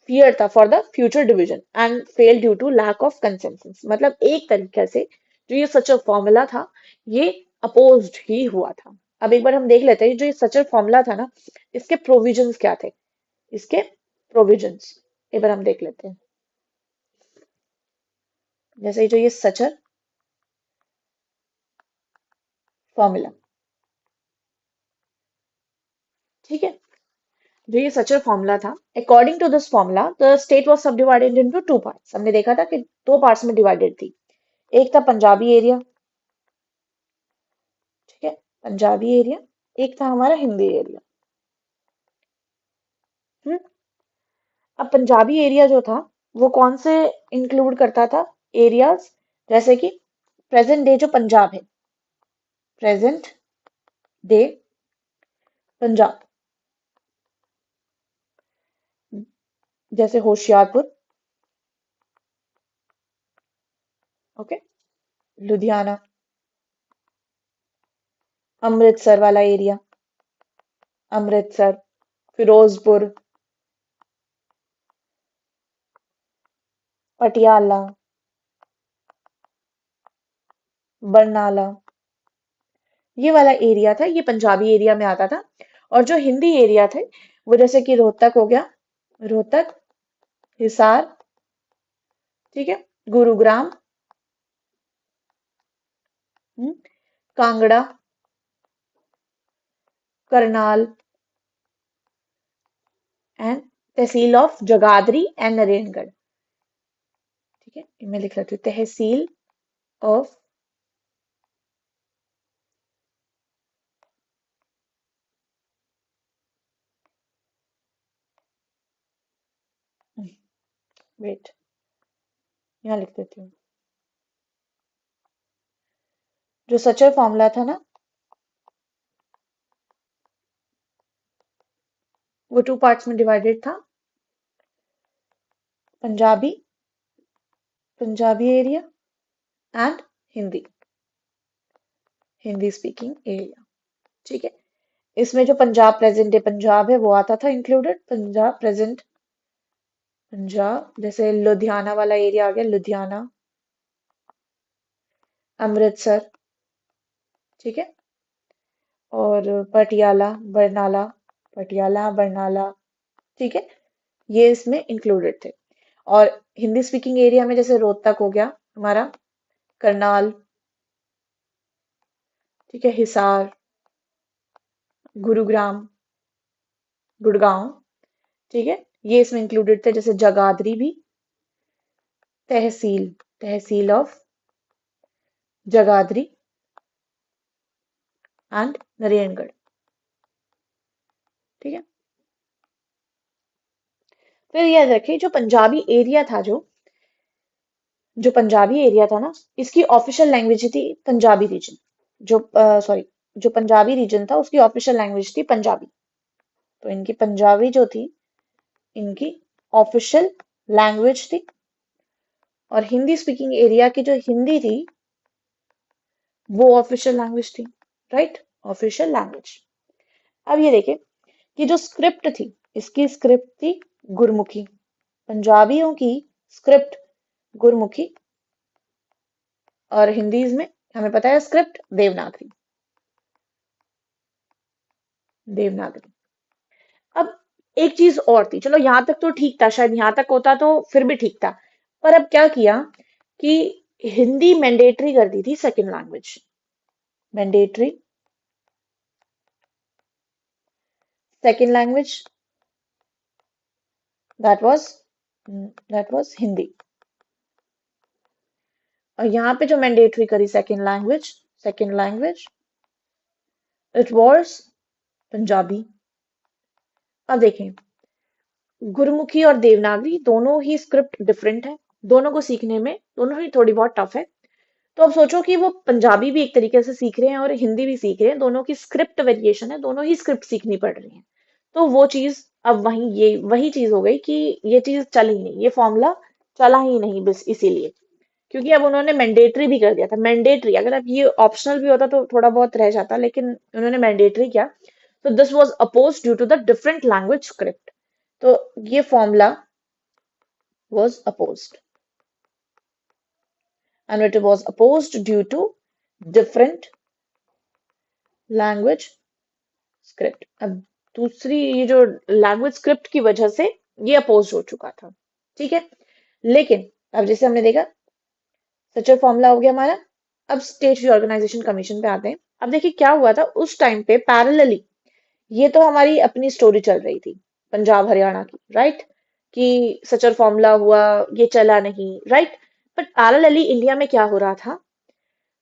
फियर था for the future division and fail due to lack of consensus. मतलब एक तरीके से जो ये सच फॉर्मूला था ये अपोज्ड ही हुआ था। अब एक बार हम देख लेते हैं जो ये सचर फॉर्मूला था ना, इसके प्रोविजंस क्या थे, इसके प्रोविजंस एक बार हम देख लेते हैं। जैसे जो ये सचर फॉर्मूला, ठीक है, जो ये सचर फॉर्मूला था, according to this formula the state was sub divided into two parts. हमने देखा था कि दो पार्ट्स में डिवाइडेड थी, एक था पंजाबी एरिया, ठीक है, पंजाबी एरिया, एक था हमारा हिंदी एरिया। हम्म। अब पंजाबी एरिया जो था वो कौन से इंक्लूड करता था, एरियाज, जैसे कि प्रेजेंट डे जो पंजाब है, प्रेजेंट डे पंजाब, जैसे होशियारपुर, ओके, लुधियाना, अमृतसर वाला एरिया, अमृतसर, फिरोजपुर, पटियाला, बरनाला, ये वाला एरिया था, ये पंजाबी एरिया में आता था। और जो हिंदी एरिया थे वो जैसे कि रोहतक हो गया, रोहतक, हिसार, ठीक है, Gurugram, hmm, Kangra, Karnal and tehsil of Jagadhri and Naraingarh. ठीक है, मैं लिख लेती हूँ, तहसील ऑफ, वेट, यहाँ लिख देती हूँ। जो सचर फॉर्मूला था ना, वो 2 पार्ट्स में डिवाइडेड था, Punjabi, Punjabi area and Hindi, Hindi speaking area. ठीक है, इसमें जो पंजाब प्रेजेंट डे पंजाब है वो आता था इंक्लूडेड, पंजाब प्रेजेंट पंजाब, जैसे लुधियाना वाला एरिया आ गया, लुधियाना, अमृतसर, ठीक है, और पटियाला, बरनाला, पटियाला, बरनाला, ठीक है, ये इसमें इंक्लूडेड थे। और हिंदी स्पीकिंग एरिया में जैसे रोहतक हो गया हमारा, करनाल, ठीक है, हिसार, गुरुग्राम, गुड़गांव, ठीक है, ये इसमें इंक्लूडेड थे, जैसे जगाधरी भी, तहसील, तहसील ऑफ जगाधरी एंड नारायणगढ़। ठीक है, फिर याद रखिए जो पंजाबी एरिया था, जो पंजाबी एरिया था ना, इसकी ऑफिशियल लैंग्वेज थी पंजाबी रीजन, जो सॉरी, जो पंजाबी रीजन था उसकी ऑफिशियल लैंग्वेज थी पंजाबी। तो इनकी पंजाबी जो थी, इनकी ऑफिशियल लैंग्वेज थी, और हिंदी स्पीकिंग एरिया की जो हिंदी थी वो ऑफिशियल लैंग्वेज थी, राइट, ऑफिशियल लैंग्वेज। अब ये देखें कि जो स्क्रिप्ट थी, इसकी स्क्रिप्ट थी गुरमुखी, पंजाबियों की स्क्रिप्ट गुरमुखी, और हिंदीज में हमें पता है स्क्रिप्ट देवनागरी, देवनागरी। अब एक चीज और थी, चलो यहां तक तो ठीक था, शायद यहां तक होता तो फिर भी ठीक था, पर अब क्या किया कि हिंदी मैंडेटरी कर दी थी second language, mandatory second language, that was that was Hindi. और यहाँ पे जो मैंडेटरी करी second language it was Punjabi. अब देखें, गुरुमुखी और देवनागरी दोनों ही स्क्रिप्ट डिफरेंट है, दोनों को सीखने में दोनों ही थोड़ी बहुत टफ है। तो अब सोचो कि वो पंजाबी भी एक तरीके से सीख रहे हैं और हिंदी भी सीख रहे हैं, दोनों की स्क्रिप्ट वेरिएशन है, दोनों ही स्क्रिप्ट सीखनी पड़ रही है। तो वो चीज अब वही चीज हो गई कि ये चीज चल ही नहीं, ये फॉर्मूला चला ही नहीं, बस इसीलिए, क्योंकि अब उन्होंने मैंडेटरी भी कर दिया था। मैंडेटरी, अगर अब ये ऑप्शनल भी होता तो थोड़ा बहुत रह जाता, लेकिन उन्होंने मैंडेटरी किया। तो this was oppose due to the different language script. तो ये formula was opposed, and it was opposed due to different language script। अब दूसरी ये जो लैंग्वेज स्क्रिप्ट की वजह से ये अपोज हो चुका था, ठीक है। लेकिन अब जैसे हमने देखा सचर फॉर्मूला हो गया हमारा, अब स्टेट रीऑर्गेनाइजेशन कमीशन पे आते हैं। अब देखिए क्या हुआ था उस टाइम पे पैरेलली, ये तो हमारी अपनी स्टोरी चल रही थी पंजाब हरियाणा की, राइट, कि सचर फॉर्मूला हुआ, ये चला नहीं, राइट। बट पैरेलली इंडिया में क्या हो रहा था,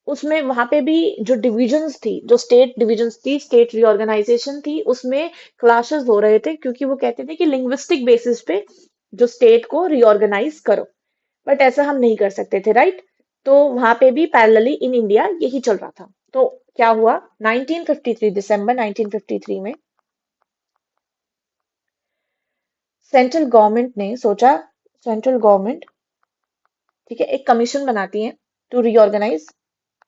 उसमें वहां पे भी जो डिविजन्स थी, जो स्टेट डिविजन्स थी, स्टेट रीऑर्गेनाइजेशन थी, उसमें क्लाशेस हो रहे थे, क्योंकि वो कहते थे कि लिंग्विस्टिक बेसिस पे जो स्टेट को रीऑर्गेनाइज करो। बट ऐसा हम नहीं कर सकते थे, राइट। तो वहां पे भी पैरेलली इन इंडिया यही चल रहा था। तो क्या हुआ, 1953, दिसंबर 1953 में सेंट्रल गवर्नमेंट ने सोचा, सेंट्रल गवर्नमेंट, ठीक है, एक कमीशन बनाती है to reorganise,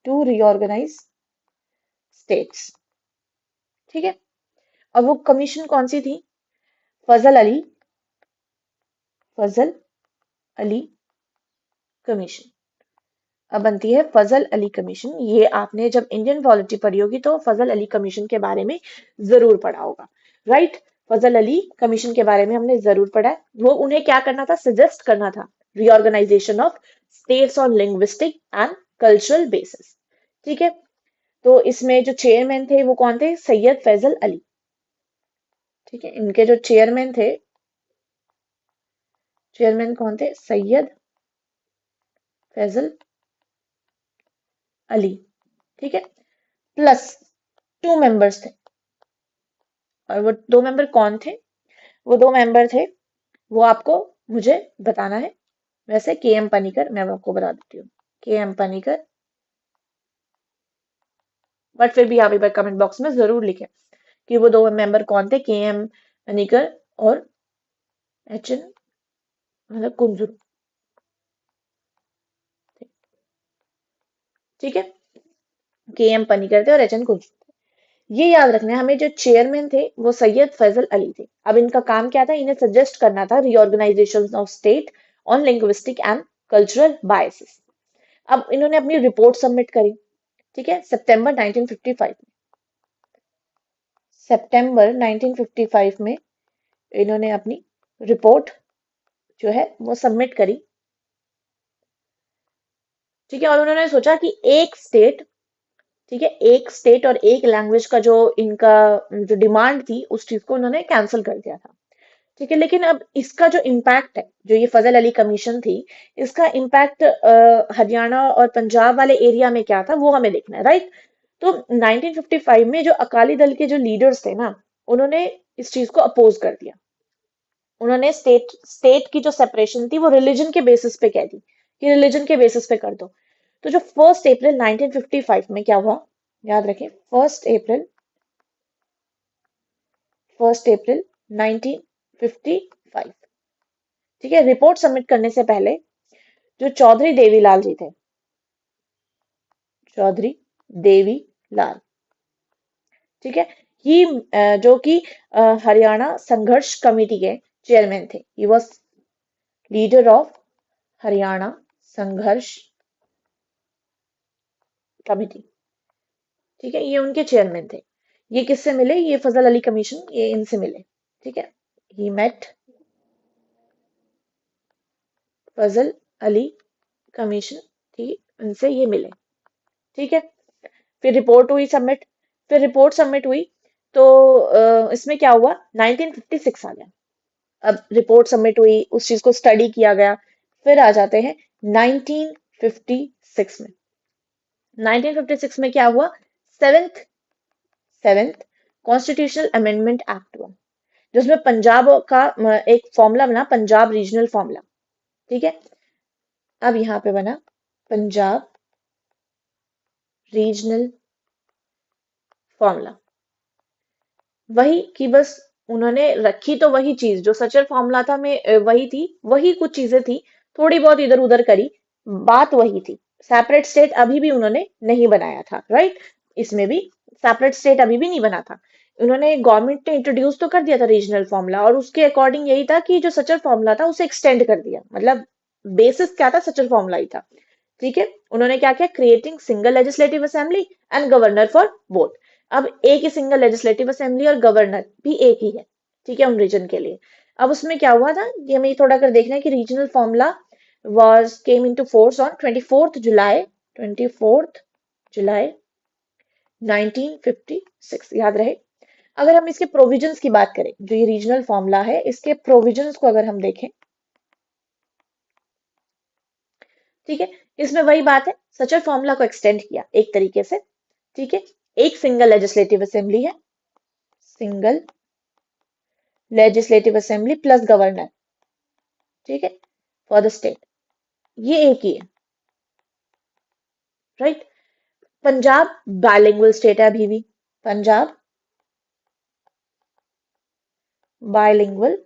to reorganise states, ठीक है। और वो कमीशन कौन सी थी, फजल अली, फजल अली कमीशन। अब बनती है फजल अली कमीशन। ये आपने जब इंडियन पॉलिटी पढ़ी होगी तो फजल अली कमीशन के बारे में जरूर पढ़ा होगा, राइट। फजल अली कमीशन के बारे में हमने जरूर पढ़ा है। वो उन्हें क्या करना था, सजेस्ट करना था reorganisation of states on linguistic and cultural basis. ठीक है, तो इसमें जो चेयरमैन थे वो कौन थे, सैयद फैजल अली। ठीक है, इनके जो चेयरमैन थे, चेयरमैन कौन थे, सैयद फैजल अली। ठीक है, प्लस 2 मेंबर्स थे। और वो 2 मेंबर कौन थे, वो 2 मेंबर थे, वो आपको मुझे बताना है। वैसे के एम पनिकर, मैं आपको बता देती हूँ, के एम पनिकर। बट फिर भी आप एक बार कमेंट बॉक्स में जरूर लिखें कि वो 2 मेंबर कौन थे, के एम पनिकर और एच एन मतलब कुंजरू। ठीक है, के एम पनिकर थे और एच एन कुंजरू। ये याद रखना है हमें, जो चेयरमैन थे वो सैयद फैजल अली थे। अब इनका काम क्या था, इन्हें सजेस्ट करना था reorganisation of state on linguistic and cultural biases. अब इन्होंने अपनी रिपोर्ट सबमिट करी। ठीक है, सितंबर 1955 में, सितंबर 1955 में इन्होंने अपनी रिपोर्ट जो है वो सबमिट करी। ठीक है, और उन्होंने सोचा कि एक स्टेट, ठीक है, एक स्टेट और एक लैंग्वेज का जो इनका जो डिमांड थी उस चीज को उन्होंने कैंसिल कर दिया था। ठीक है, लेकिन अब इसका जो इम्पैक्ट है, जो ये फजल अली कमीशन थी, इसका इम्पैक्ट हरियाणा और पंजाब वाले एरिया में क्या था वो हमें देखना है, राइट। तो 1955 में जो अकाली दल के जो लीडर्स थे ना, उन्होंने इस चीज को अपोज कर दिया। उन्होंने स्टेट स्टेट की जो सेपरेशन थी वो रिलीजन के बेसिस पे कह दी कि रिलीजन के बेसिस पे कर दो। तो जो 1 अप्रैल 1955 में क्या हुआ, याद रखें, 1 अप्रैल 1 अप्रैल 1955। ठीक है, रिपोर्ट सबमिट करने से पहले जो चौधरी देवीलाल जी थे, चौधरी देवीलाल, ठीक है, ही जो कि हरियाणा संघर्ष कमेटी के चेयरमैन थे। He was leader of Haryana संघर्ष कमेटी। ठीक है, ये उनके चेयरमैन थे। ये किससे मिले, ये फजल अली कमीशन, ये इनसे मिले। ठीक है, he met Fazal Ali commission, ठीक, उनसे ये मिले। ठीक है, फिर रिपोर्ट हुई सबमिट। फिर रिपोर्ट सबमिट हुई तो इसमें क्या हुआ, 1956 आ गया। अब रिपोर्ट सबमिट हुई, उस चीज को स्टडी किया गया। फिर आ जाते हैं 1956 में। 1956 में क्या हुआ, seventh seventh constitutional amendment act हुआ, जिसमें पंजाब का एक फॉर्मूला बना, पंजाब रीजनल फॉर्मूला। ठीक है, अब यहाँ पे बना पंजाब रीजनल फॉर्मूला। वही कि बस उन्होंने रखी तो वही चीज जो सचर फॉर्मूला था में वही थी, वही कुछ चीजें थी, थोड़ी बहुत इधर उधर करी, बात वही थी। सेपरेट स्टेट अभी भी उन्होंने नहीं बनाया था, राइट। इसमें भी सेपरेट स्टेट अभी भी नहीं बना था। उन्होंने, गवर्नमेंट ने इंट्रोड्यूस तो कर दिया था रीजनल फॉर्मूला, और उसके अकॉर्डिंग यही था कि जो सचर फॉर्मूला था उसे एक्सटेंड कर दिया, मतलब बेसिस क्या था, सचर फॉर्मूला ही था। ठीक है, उन्होंने क्या किया, creating single legislative assembly and governor for both. अब एक ही सिंगल लेजिस्लेटिव असेंबली और गवर्नर भी एक ही है, ठीक है, उन रीजन के लिए। अब उसमें क्या हुआ था, ये हमें थोड़ा कर देखना है कि regional formula was came into force on 24th जुलाई 1956, याद रहे। अगर हम इसके प्रोविजंस की बात करें, जो ये रीजनल फॉर्मूला है, इसके प्रोविजंस को अगर हम देखें, ठीक है, इसमें वही बात है, सचर फॉर्मूला को एक्सटेंड किया एक तरीके से। ठीक है, एक सिंगल लेजिस्लेटिव असेंबली है, single legislative assembly plus governor, ठीक है, फॉर द स्टेट, ये एक ही है, राइट। पंजाब बायलिंगुअल स्टेट है अभी भी, पंजाब बायलिंगुअल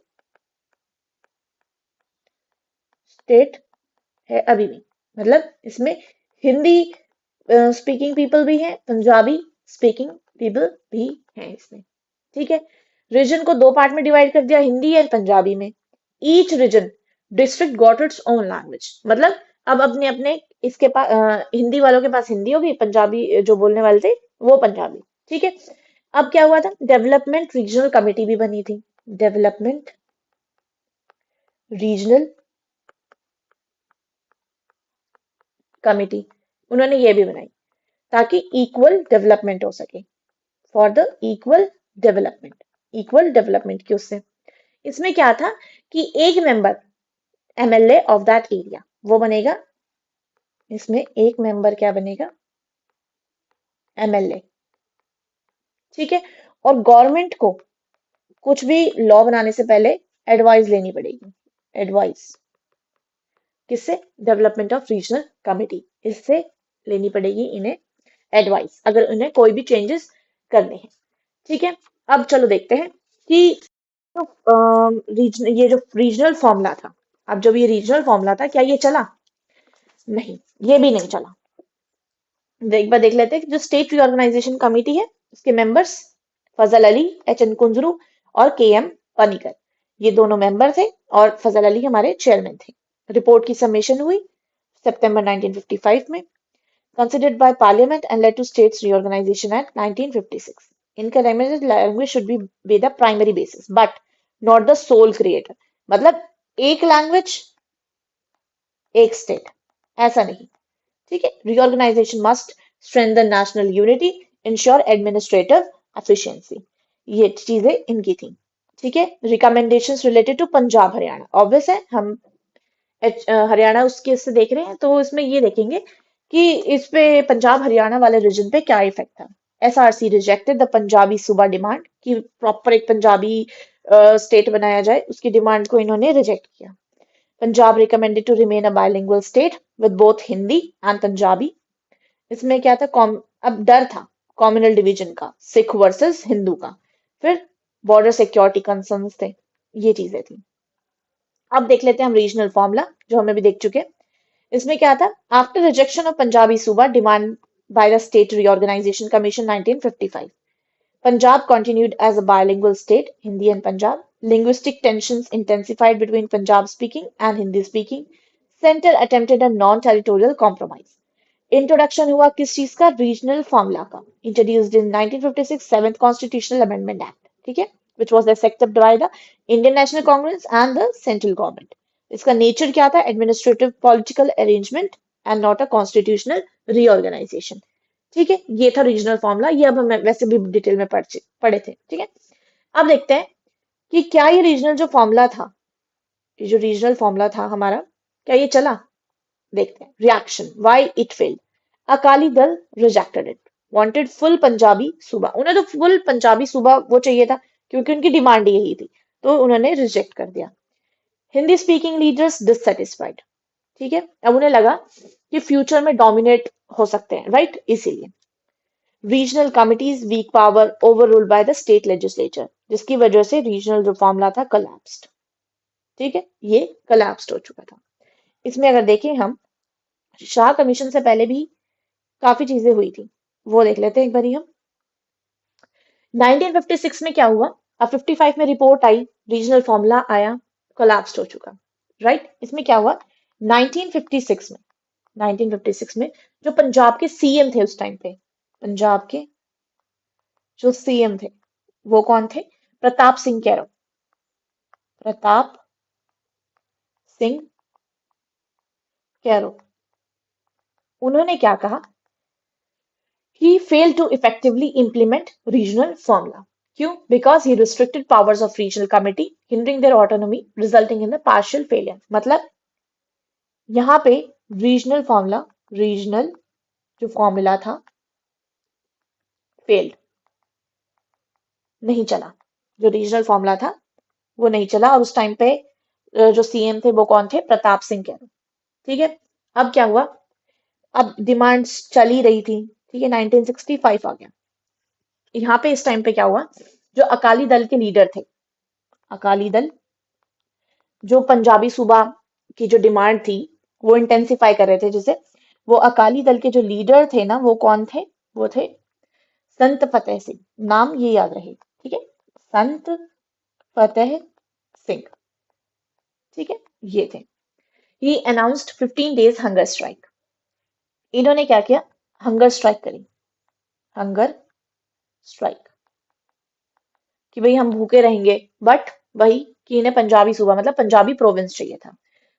स्टेट है अभी भी, मतलब इसमें हिंदी स्पीकिंग पीपल भी हैं, पंजाबी स्पीकिंग पीपल भी हैं इसमें। ठीक है, रीजन को 2 पार्ट में डिवाइड कर दिया, हिंदी एंड पंजाबी में। Each reason district got its own language, मतलब अब अपने अपने इसके पास हिंदी वालों के पास हिंदी होगी, पंजाबी जो बोलने वाले थे वो पंजाबी। ठीक है। अब क्या हुआ था, डेवलपमेंट रीजनल कमेटी भी बनी थी। डेवलपमेंट रीजनल कमेटी उन्होंने ये भी बनाई ताकि इक्वल डेवलपमेंट हो सके, for the equal development. Equal development की उससे इसमें क्या था कि एक member MLA of that area वो बनेगा। इसमें एक मेंबर क्या बनेगा, एमएलए। ठीक है। और गवर्नमेंट को कुछ भी लॉ बनाने से पहले एडवाइस लेनी पड़ेगी। एडवाइस किससे, डेवलपमेंट ऑफ रीजनल कमेटी, इससे लेनी पड़ेगी इन्हें एडवाइस, अगर उन्हें कोई भी चेंजेस करने हैं। ठीक है। अब चलो देखते हैं कि तो ये जो रीजनल फॉर्मूला था, अब जब ये रीजनल फॉर्मूला था क्या ये चला, नहीं, ये भी नहीं चला। एक बार देख लेते हैं कि जो स्टेट रीऑर्गेनाइजेशन कमेटी है उसके मेंबर्स फजल अली, एच एन कुंजरू और के एम पनिकर, ये दोनों मेंबर थे और फजल अली हमारे चेयरमैन थे। रिपोर्ट की सबमिशन हुई सितंबर 1955 में, considered by Parliament and led to States Reorganization Act 1956. Incorporated language should be the primary basis, but not the sole creator. मतलब एक लैंग्वेज एक स्टेट, ऐसा नहीं। ठीक है। Reorganisation must strengthen national unity, ensure administrative efficiency, ये चीजें इनकी थी। ठीक है। Recommendations related to Punjab Haryana, obvious है हम हरियाणा उसके से देख रहे हैं तो इसमें ये देखेंगे कि इस पे पंजाब हरियाणा वाले रीजन पे क्या इफेक्ट था। SRC rejected the Punjabi Suba demand कि प्रॉपर एक पंजाबी स्टेट बनाया जाए, उसकी डिमांड को इन्होंने रिजेक्ट किया। Punjab recommended to remain a bilingual state with both Hindi and Punjabi. इसमें क्या था, अब डर था कॉम्युनल डिवीजन का, सिख वर्सेस हिंदू का, फिर बॉर्डर सिक्योरिटी कंसर्न्स थे, ये चीजें थी। अब देख लेते हैं हम रीजनल फॉर्मूला जो हमें भी देख चुके हैं। इसमें क्या था, after rejection of Punjabi Suba demand by the state reorganisation commission 1955, Punjab continued as a bilingual state, Hindi and Punjab. Linguistic tensions intensified between Punjab speaking and Hindi speaking. Center attempted a non-territorial compromise. Introduction हुआ किस चीज का, regional formula का, introduced in 1956 seventh constitutional amendment act. ठीक है, which was accepted by the Indian National Congress and the central government. इसका nature क्या था, administrative political arrangement and not a constitutional reorganisation. ठीक है, ये था रीजनल फॉर्मूला, ये अब हम वैसे भी डिटेल में पढ़े थे। ठीक है। अब देखते हैं कि क्या ये रीजनल जो फॉर्मूला था, ये जो रीजनल फॉर्मूला था हमारा, क्या ये चला। देखते हैं reaction, why it failed. Akali Dal rejected it, wanted full Punjabi Suba, उन्हें तो फुल पंजाबी सूबा वो चाहिए था क्योंकि उनकी डिमांड यही थी, तो उन्होंने रिजेक्ट कर दिया। Hindi speaking leaders dissatisfied. ठीक है, अब उन्हें लगा कि फ्यूचर में डोमिनेट हो सकते हैं, राइट, इसीलिए regional committees weak power over ruled by the state legislature, जिसकी वजह से रीजनल जो फॉर्मूला था कोलैप्स्ड। ठीक है, ये कोलैप्स्ड हो चुका था। इसमें अगर देखें हम, शाह कमीशन से पहले भी काफी चीजें हुई थी, वो देख लेते हैं एक बारी हम। 1956 में क्या हुआ, अब 55 में रिपोर्ट आई, रीजनल फॉर्मूला आया, कोलैप्स्ड हो चुका, राइट। इसमें क्या हुआ, 1956 में 1956 में जो पंजाब के सीएम थे उस टाइम पे, पंजाब के जो सीएम थे वो कौन थे, प्रताप सिंह कैरो। प्रताप सिंह कैरो, उन्होंने क्या कहा, he failed to effectively implement regional formula. क्यों, because he restricted powers of regional committee, hindering their autonomy, resulting in the partial failure। मतलब यहाँ पे रीजनल जो फॉर्मूला था फेल्ड, नहीं चला। जो रीजनल फॉर्मूला था वो नहीं चला, और उस टाइम पे जो सीएम थे वो कौन थे, प्रताप सिंह कैरो। ठीक है। अब क्या हुआ, अब डिमांड्स चल ही रही थी। ठीक है, 1965 आ गया। यहाँ पे इस टाइम पे क्या हुआ, जो अकाली दल के लीडर थे, अकाली दल जो पंजाबी सूबा की जो डिमांड थी वो इंटेंसिफाई कर रहे थे, जैसे वो अकाली दल के जो लीडर थे ना वो कौन थे, वो थे संत फतेह सिंह, नाम ये याद रहे। ठीक है, संत फतेह सिंह। ठीक है, ये थे। ही अनाउंस्ड 15 days हंगर स्ट्राइक। इन्होंने क्या किया, हंगर स्ट्राइक करी, हंगर स्ट्राइक, कि भाई हम भूखे रहेंगे, बट वही कि इन्हें पंजाबी सूबा मतलब पंजाबी प्रोविंस चाहिए था।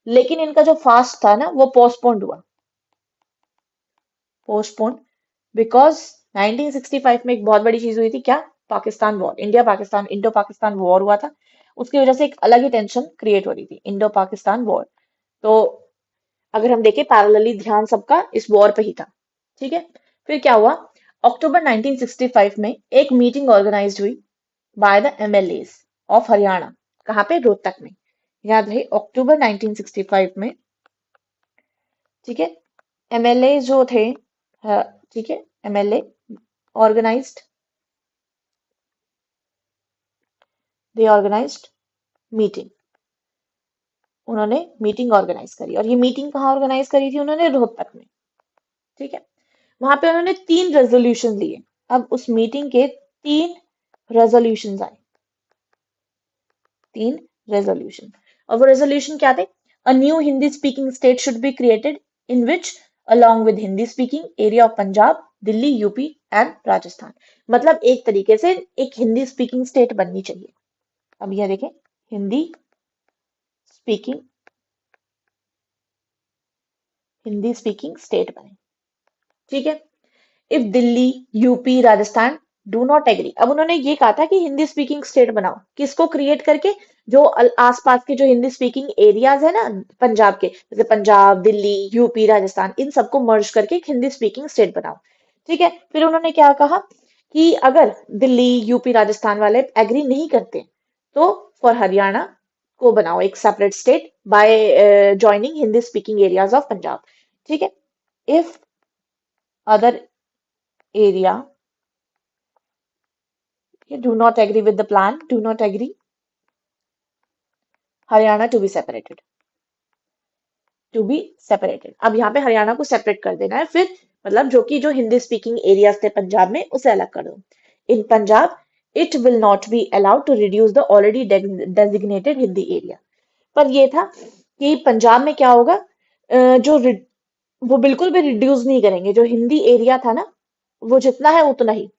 लेकिन इनका जो फास्ट था ना वो पोस्टपोन्ड हुआ, पोस्टपोन्ड, बिकॉज 1965 में एक बहुत बड़ी चीज हुई थी, क्या, Pakistan war, India Pakistan, Indo Pakistan war हुआ था। उसकी वजह से एक अलग ही टेंशन क्रिएट हो रही थी, इंडो पाकिस्तान वॉर। तो अगर हम देखें पैरेलली ध्यान सबका इस वॉर पे ही था। ठीक है, फिर क्या हुआ, अक्टूबर 1965 में एक मीटिंग ऑर्गेनाइज हुई by the MLAs of Haryana. कहाँ पे, रोहतक में। याद रहे, अक्टूबर 1965 में, ठीक है, एमएलए जो थे, ठीक है, एमएलए ऑर्गेनाइज्ड, दे ऑर्गेनाइज्ड मीटिंग, उन्होंने मीटिंग ऑर्गेनाइज करी। और ये मीटिंग कहाँ ऑर्गेनाइज करी थी उन्होंने, रोहतक में। ठीक है, वहां पे उन्होंने 3 रेजोल्यूशन लिए। अब उस मीटिंग के 3 रेजोल्यूशन आए, 3 रेजोल्यूशन। और वो रेजोल्यूशन क्या थे, a new Hindi speaking state should be created in which along with Hindi speaking area of Punjab, Delhi, UP and Rajasthan. मतलब एक तरीके से एक हिंदी स्पीकिंग स्टेट बननी चाहिए। अब यह देखें, Hindi speaking, Hindi speaking state बने। ठीक है, if Delhi, UP, Rajasthan do not agree. अब उन्होंने ये कहा था कि हिंदी स्पीकिंग स्टेट बनाओ, किसको क्रिएट करके, जो आसपास के जो हिंदी स्पीकिंग एरियाज है ना पंजाब के, जैसे पंजाब, दिल्ली, यूपी, राजस्थान, इन सबको मर्ज करके एक हिंदी स्पीकिंग स्टेट बनाओ। ठीक है, फिर उन्होंने क्या कहा कि अगर दिल्ली, यूपी, राजस्थान वाले एग्री नहीं करते तो फॉर हरियाणा को बनाओ एक separate state by joining Hindi speaking areas of Punjab. ठीक है, if other area do not agree with the plan, do not agree, Haryana to be separated, to be separated. अब यहाँ पे हरियाणा को सेपरेट कर देना है, फिर मतलब जो हिंदी स्पीकिंग एरियाज थे पंजाब में उसे अलग कर दो। In Punjab it will not be allowed to reduce the already designated Hindi area. पर ये था कि पंजाब में क्या होगा, जो वो बिल्कुल भी रिड्यूस नहीं करेंगे, जो हिंदी एरिया था ना वो जितना है उतना ही,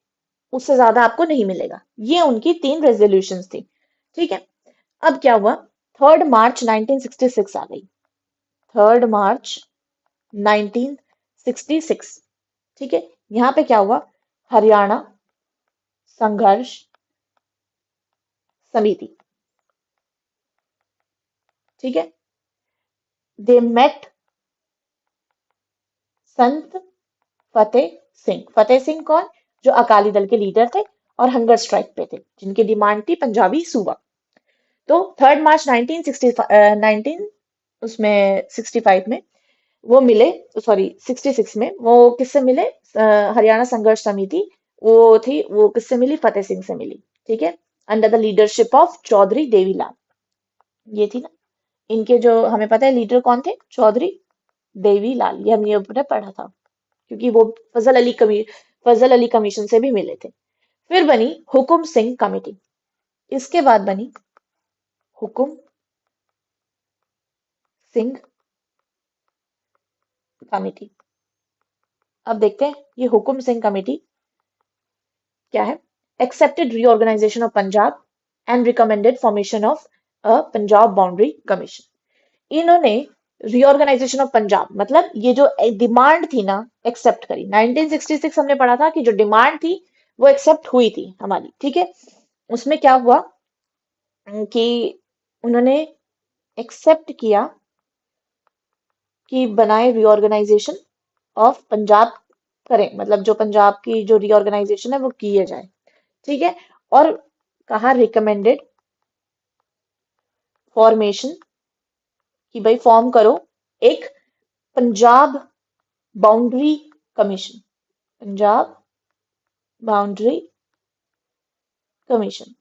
उससे ज्यादा आपको नहीं मिलेगा। ये उनकी 3 रेजोल्यूशंस थी। ठीक है, अब क्या हुआ, 3 मार्च 1966 आ गई, 3 मार्च 1966। ठीक है, यहाँ पे क्या हुआ, हरियाणा संघर्ष समिति, ठीक है, दे मेट संत फतेह सिंह। फतेह सिंह कौन, जो अकाली दल के लीडर थे और हंगर स्ट्राइक पे थे, जिनकी डिमांड थी पंजाबी सूबा। तो 3 मार्च 19 उसमें 65 में वो मिले, सॉरी 66 में वो किससे मिले, हरियाणा संघर्ष समिति, वो थी, वो किससे मिली, फतेह सिंह से मिली। ठीक है, under the leadership of Chaudhary Devilal, ये थी ना, इनके जो हमें पता है लीडर कौन थे, चौधरी देवीलाल, ये हमने ऊपर पढ़ा था, क्योंकि वो फजल अली कमीशन से भी मिले थे। फिर बनी हुकुम सिंह कमेटी, इसके बाद बनी हुकुम सिंह कमेटी। अब देखते हैं ये हुकुम सिंह कमेटी क्या है, accepted reorganisation of Punjab and recommended formation of a Punjab boundary commission. इन्होंने रीऑर्गेनाइजेशन ऑफ पंजाब मतलब ये जो डिमांड थी ना एक्सेप्ट करी। 1966 हमने पढ़ा था कि जो डिमांड थी वो एक्सेप्ट हुई थी हमारी। ठीक है, उसमें क्या हुआ कि उन्होंने एक्सेप्ट किया कि बनाए रीऑर्गेनाइजेशन ऑफ पंजाब करें, मतलब जो पंजाब की जो रीऑर्गेनाइजेशन है वो किए जाए। ठीक है, और कहा रिकमेंडेड फॉर्मेशन, कि भाई फॉर्म करो एक Punjab boundary commission, Punjab boundary commission,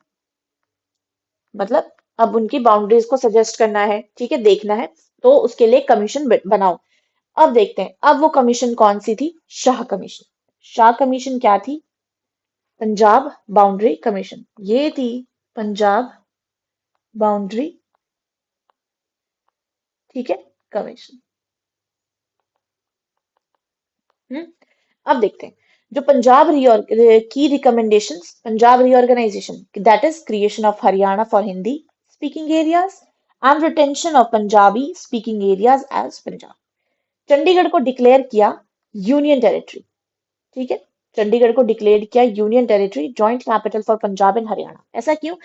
मतलब अब उनकी बाउंड्रीज को सजेस्ट करना है, ठीक है, देखना है, तो उसके लिए कमीशन बनाओ। अब देखते हैं, अब वो कमीशन कौन सी थी, शाह कमीशन। शाह कमीशन क्या थी, पंजाब बाउंड्री कमीशन, ये थी पंजाब बाउंड्री, ठीक है, कमीशन। अब देखते हैं जो पंजाब की recommendations, Punjab reorganisation, that is creation of Haryana for Hindi speaking areas and retention of Punjabi speaking areas as Punjab. Chandigarh को डिक्लेयर किया यूनियन टेरिटरी। ठीक है, चंडीगढ़ को डिक्लेयर किया union territory, joint capital for Punjab and Haryana. ऐसा क्यों?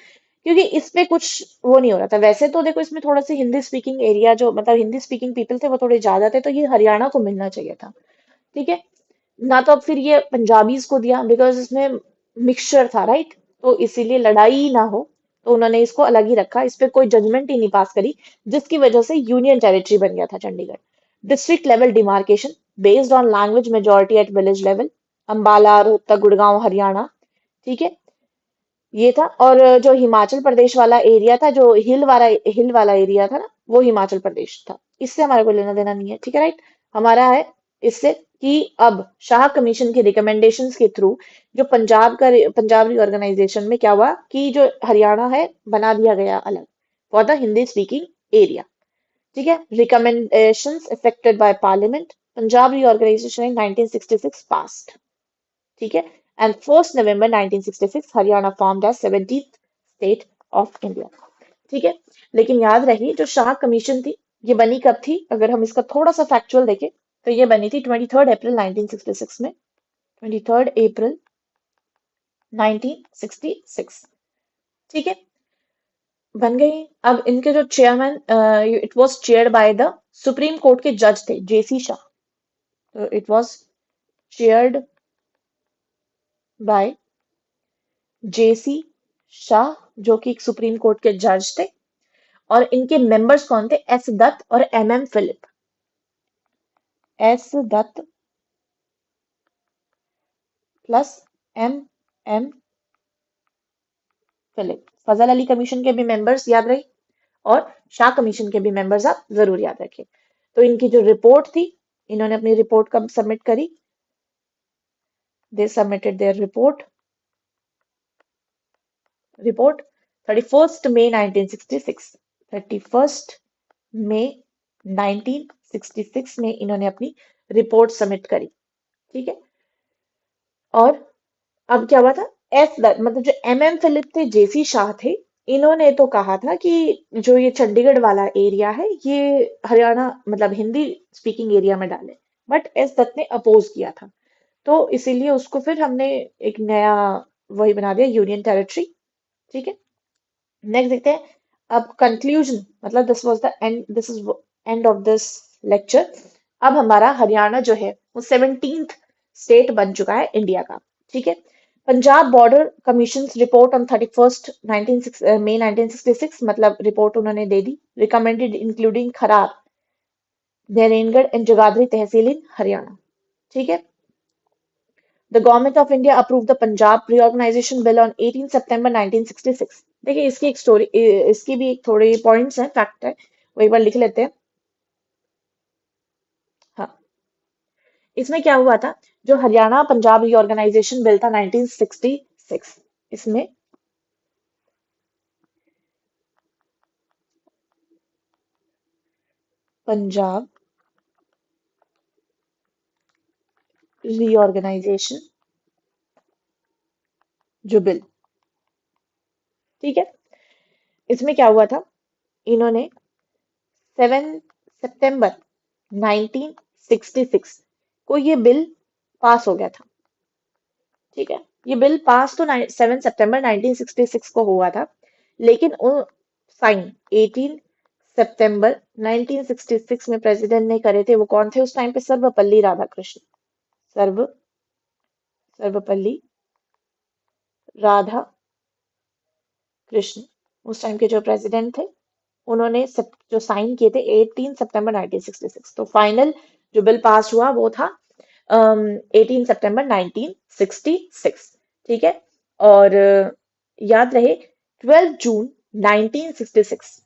क्योंकि इस पे कुछ वो नहीं हो रहा था। वैसे तो देखो इसमें थोड़ा सा हिंदी स्पीकिंग एरिया जो मतलब हिंदी स्पीकिंग पीपल थे वो थोड़े ज्यादा थे, तो ये हरियाणा को मिलना चाहिए था। ठीक है, ना तो अब फिर ये पंजाबीज को दिया बिकॉज इसमें मिक्सचर था, राइट? तो इसीलिए लड़ाई ना हो तो उन्होंने इसको अलग ही रखा, इस पे कोई जजमेंट ही नहीं पास करी, जिसकी वजह से यूनियन टेरिटरी बन गया था Chandigarh. District level demarcation based on language majority at village level, Ambala, Rohtak, Gurgaon, Haryana. ठीक है, ये था। और जो हिमाचल प्रदेश वाला एरिया था, जो हिल वाला एरिया था ना, वो हिमाचल प्रदेश था। इससे हमारे को लेना देना नहीं है। ठीक है, राइट? हमारा है इससे कि अब शाह कमीशन की रिकमेंडेशंस के थ्रू जो पंजाब रीऑर्गेनाइजेशन में क्या हुआ कि जो हरियाणा है बना दिया गया अलग for the Hindi speaking area. ठीक है, recommendations effected by parliament, Punjab reorganisation in 1966 passed. ठीक है, and 1 November 1966 Haryana formed as 17th state of India. ठीक है, लेकिन याद रही जो शाह कमीशन थी ये बनी कब थी? अगर हम इसका थोड़ा सा फैक्चुअल देखें तो ये बनी थी 23 अप्रैल 1966 में, 23 अप्रैल 1966। ठीक है, बन गई। अब इनके जो chairman, it was chaired by the supreme court के जज थे जेसी शाह। तो इट वाज चेयर्ड बाय जेसी शाह, जो कि एक सुप्रीम कोर्ट के जज थे। और इनके मेंबर्स कौन थे? एस दत्त और M Philip. S Dutt plus M Philip. Fazal Ali commission के भी मेंबर्स याद रहे, और शाह कमीशन के भी मेंबर्स आप जरूर याद रखें। तो इनकी जो रिपोर्ट थी, इन्होंने अपनी रिपोर्ट कब सबमिट करी? दे सबमिटेड देयर रिपोर्ट 31 मई 1966। 31 मई 1966 में इन्होंने अपनी रिपोर्ट सबमिट करी। ठीक है, और अब क्या हुआ था? मतलब जो फिलिप थे, जेसी शाह थे, इन्होंने तो कहा था कि जो ये चंडीगढ़ वाला एरिया है ये हरियाणा मतलब हिंदी स्पीकिंग एरिया में डाले। बट एस दत्त ने अपोज किया था, तो इसीलिए उसको फिर हमने एक नया वही बना दिया, यूनियन टेरिटरी। ठीक है, नेक्स्ट देखते हैं। अब कंक्लूजन, मतलब this is end of this lecture. अब हमारा हरियाणा जो है वो 17th स्टेट बन चुका है इंडिया का। ठीक है, Punjab border commission report on 31 मई 1966, मतलब रिपोर्ट उन्होंने दे दी। रिकमेंडेड इंक्लूडिंग खरार, नरेनगढ़ एंड जगाधरी तहसील इन हरियाणा। ठीक है, The Government of India approved the Punjab Reorganization Bill on 18 September 1966। देखिए इसकी एक स्टोरी, इसकी भी एक थोड़े पॉइंट्स हैं, फैक्ट है, वो एक बार लिख लेते हैं। हाँ, इसमें क्या हुआ था? जो हरियाणा पंजाब रीऑर्गेनाइजेशन बिल था 1966, इसमें पंजाब रीऑर्गेनाइजेशन जो बिल, ठीक है, इसमें क्या हुआ था? इन्होंने 7 सितंबर 1966 को ये बिल पास हो गया था। ठीक है, ये बिल पास तो 7 सितंबर 1966 को हुआ था, लेकिन साइन 18 सितंबर 1966 में प्रेसिडेंट ने करे थे। वो कौन थे उस टाइम पे? सर्वपल्ली राधाकृष्ण। सर्व सर्वपल्ली राधा कृष्ण उस टाइम के जो प्रेसिडेंट थे, उन्होंने जो साइन किए थे 18 सितंबर 1966। तो फाइनल जो बिल पास हुआ वो था 18 सितंबर 1966। ठीक है, और याद रहे 12 जून 1966,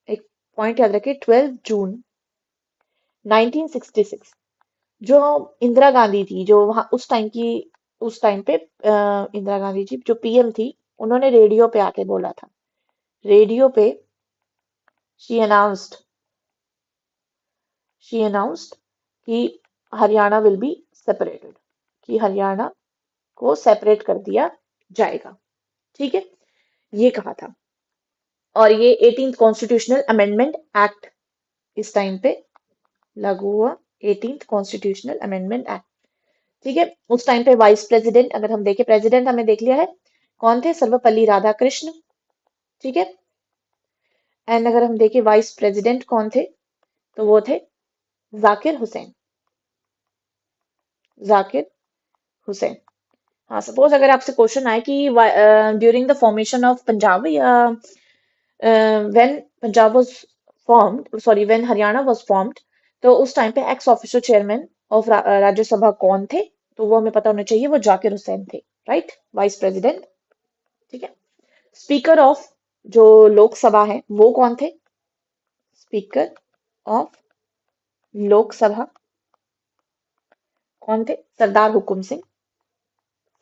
एक पॉइंट याद रखे, 12 जून 1966 जो इंदिरा गांधी थी, जो वहां उस टाइम पे इंदिरा गांधी जी जो पीएम थी, उन्होंने रेडियो पे आके बोला था। रेडियो पे शी अनाउंस्ड शी अनाउंस्ड कि हरियाणा विल बी सेपरेटेड, कि हरियाणा को सेपरेट कर दिया जाएगा। ठीक है, ये कहा था। और ये 18th कॉन्स्टिट्यूशनल अमेंडमेंट एक्ट इस टाइम पे लागू हुआ, 18th कॉन्स्टिट्यूशनल अमेंडमेंट एक्ट। ठीक है, उस टाइम पे वाइस प्रेसिडेंट, अगर हम देखें, प्रेसिडेंट हमें देख लिया है कौन थे, सर्वपल्ली राधाकृष्ण। ठीक है, एंड अगर हम देखें वाइस प्रेसिडेंट कौन थे, तो वो थे जाकिर हुसैन, जाकिर हुसैन। हाँ, सपोज अगर आपसे क्वेश्चन आए कि during the formation of Punjab, या when Punjab was formed, sorry when Haryana was formed, तो उस टाइम पे ex officio chairman of Rajya Sabha कौन थे, तो वो हमें पता होना चाहिए, वो जाकिर हुसैन थे, राइट, वाइस प्रेसिडेंट। ठीक है, स्पीकर ऑफ जो लोकसभा है वो कौन थे, स्पीकर ऑफ लोकसभा कौन थे, सरदार हुकुम सिंह,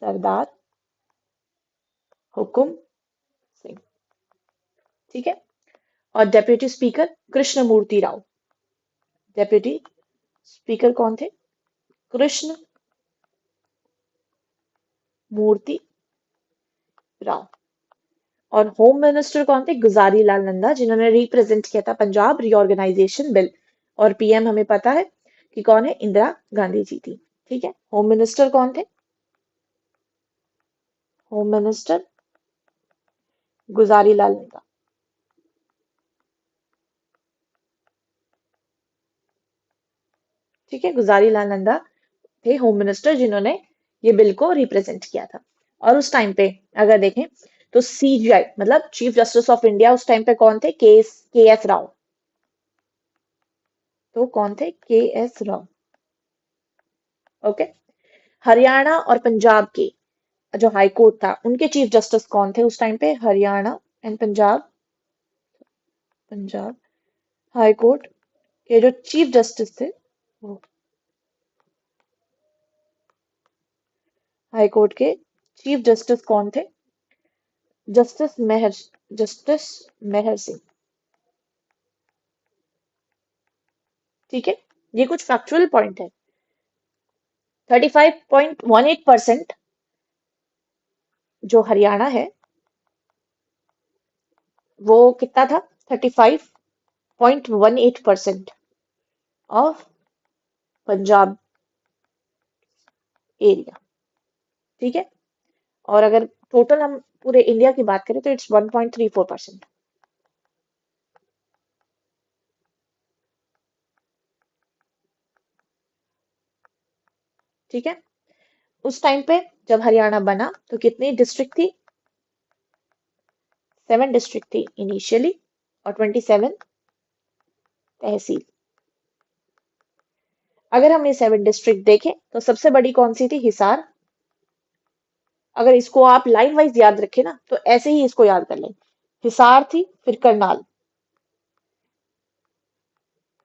सरदार हुकुम सिंह। ठीक है, और डेप्यूटी स्पीकर कृष्ण मूर्ति राव, डेप्यूटी स्पीकर कौन थे, कृष्ण मूर्ति राव। और होम मिनिस्टर कौन थे, गुजारी लाल नंदा, जिन्होंने रिप्रेजेंट किया था पंजाब रीऑर्गेनाइजेशन बिल। और पीएम हमें पता है कि कौन है, इंदिरा गांधी जी थी। ठीक है, होम मिनिस्टर कौन थे, होम मिनिस्टर गुजारी लाल नंदा। ठीक है, गुजारी लाल नंदा थे होम मिनिस्टर, जिन्होंने ये बिल को रिप्रेजेंट किया था। और उस टाइम पे अगर देखें तो सीजीआई मतलब चीफ जस्टिस ऑफ इंडिया उस टाइम पे कौन थे, के एस राव। तो कौन थे, के एस राव। ओके, हरियाणा और पंजाब के जो हाई कोर्ट था, उनके चीफ जस्टिस कौन थे उस टाइम पे, Haryana and Punjab, Punjab high court के जो चीफ जस्टिस थे, वो हाई कोर्ट के चीफ जस्टिस कौन थे, जस्टिस मेहर, जस्टिस मेहर सिंह। ठीक है, ये कुछ फैक्चुअल पॉइंट है। 35.18% जो हरियाणा है वो कितना था, 35.18% ऑफ पंजाब एरिया। ठीक है, और अगर टोटल हम पूरे इंडिया की बात करें तो इट्स 1.34%। ठीक है, उस टाइम पे जब हरियाणा बना तो कितनी डिस्ट्रिक्ट थी, 7 डिस्ट्रिक्ट थी इनिशियली, और 27 तहसील। अगर हम ये 7 डिस्ट्रिक्ट देखें तो सबसे बड़ी कौन सी थी, हिसार। अगर इसको आप लाइन वाइज याद रखें ना, तो ऐसे ही इसको याद कर लें, हिसार थी, फिर करनाल,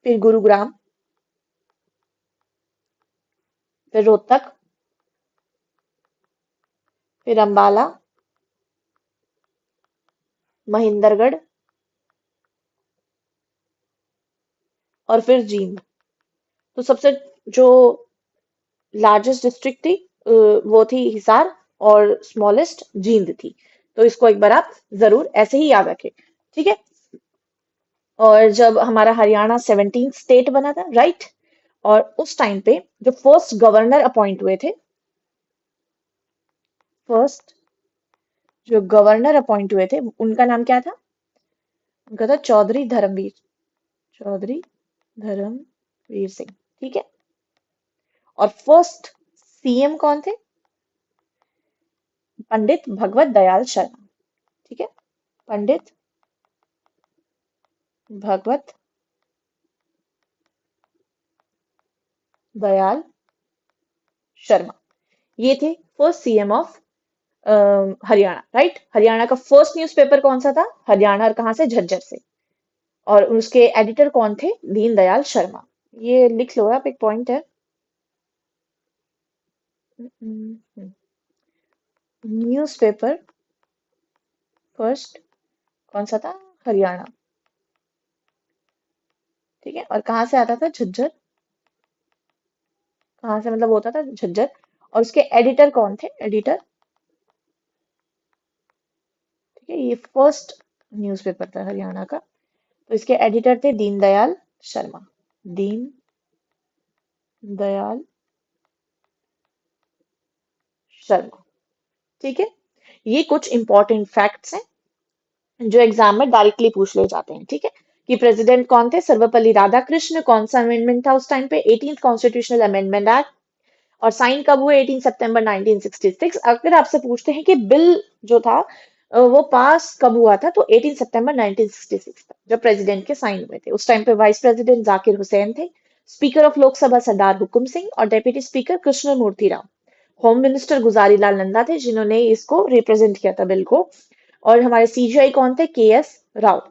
फिर गुरुग्राम, फिर रोहतक, फिर अंबाला, महेंद्रगढ़, और फिर जींद। तो सबसे जो लार्जेस्ट डिस्ट्रिक्ट थी वो थी हिसार, और स्मॉलेस्ट जींद थी। तो इसको एक बार आप जरूर ऐसे ही याद रखें। ठीक है, और जब हमारा हरियाणा 17 स्टेट बना था, राइट, और उस टाइम पे जो फर्स्ट गवर्नर अपॉइंट हुए थे, फर्स्ट जो गवर्नर अपॉइंट हुए थे उनका नाम क्या था, उनका था चौधरी धर्मवीर, चौधरी धर्मवीर सिंह। ठीक है, और फर्स्ट सीएम कौन थे, पंडित भगवत दयाल शर्मा। ठीक है, पंडित भगवत दयाल शर्मा, ये थे first CM of Haryana, right. Haryana का फर्स्ट न्यूज़पेपर कौन सा था, हरियाणा, और कहाँ से, झज्जर से। और उसके एडिटर कौन थे, दीनदयाल शर्मा। ये लिख लो आप, एक पॉइंट है। न्यूज़पेपर फर्स्ट कौन सा था, हरियाणा। ठीक है, और कहाँ से आता था, झज्जर, कहाँ से मतलब होता था, झज्जर। और उसके एडिटर कौन थे, एडिटर, ठीक है, ये फर्स्ट न्यूज़पेपर था हरियाणा का। तो इसके एडिटर थे दीनदयाल शर्मा, दीन दयाल शर्मा, ठीक है। ये कुछ इंपॉर्टेंट फैक्ट्स हैं जो एग्जाम में डायरेक्टली पूछ ले जाते हैं, ठीक है। कि प्रेसिडेंट कौन थे, सर्वपल्ली राधाकृष्ण। कौन सा अमेंडमेंट था उस टाइम पे, 18th कॉन्स्टिट्यूशनल अमेंडमेंट एक्ट। और साइन कब हुए, 18 सितंबर 1966। अगर आपसे पूछते हैं कि बिल जो था वो पास कब हुआ था, तो 18 सितंबर 1966 था, जब प्रेसिडेंट के साइन हुए थे। उस टाइम पे वाइस प्रेसिडेंट जाकिर हुसैन थे, स्पीकर ऑफ लोकसभा सरदार हुकुम सिंह, और डेप्यूटी स्पीकर कृष्ण मूर्ति राव। होम मिनिस्टर गुजारी लाल नंदा थे, जिन्होंने इसको रिप्रेजेंट किया था बिल को। और हमारे सीजीआई कौन थे, के एस राव।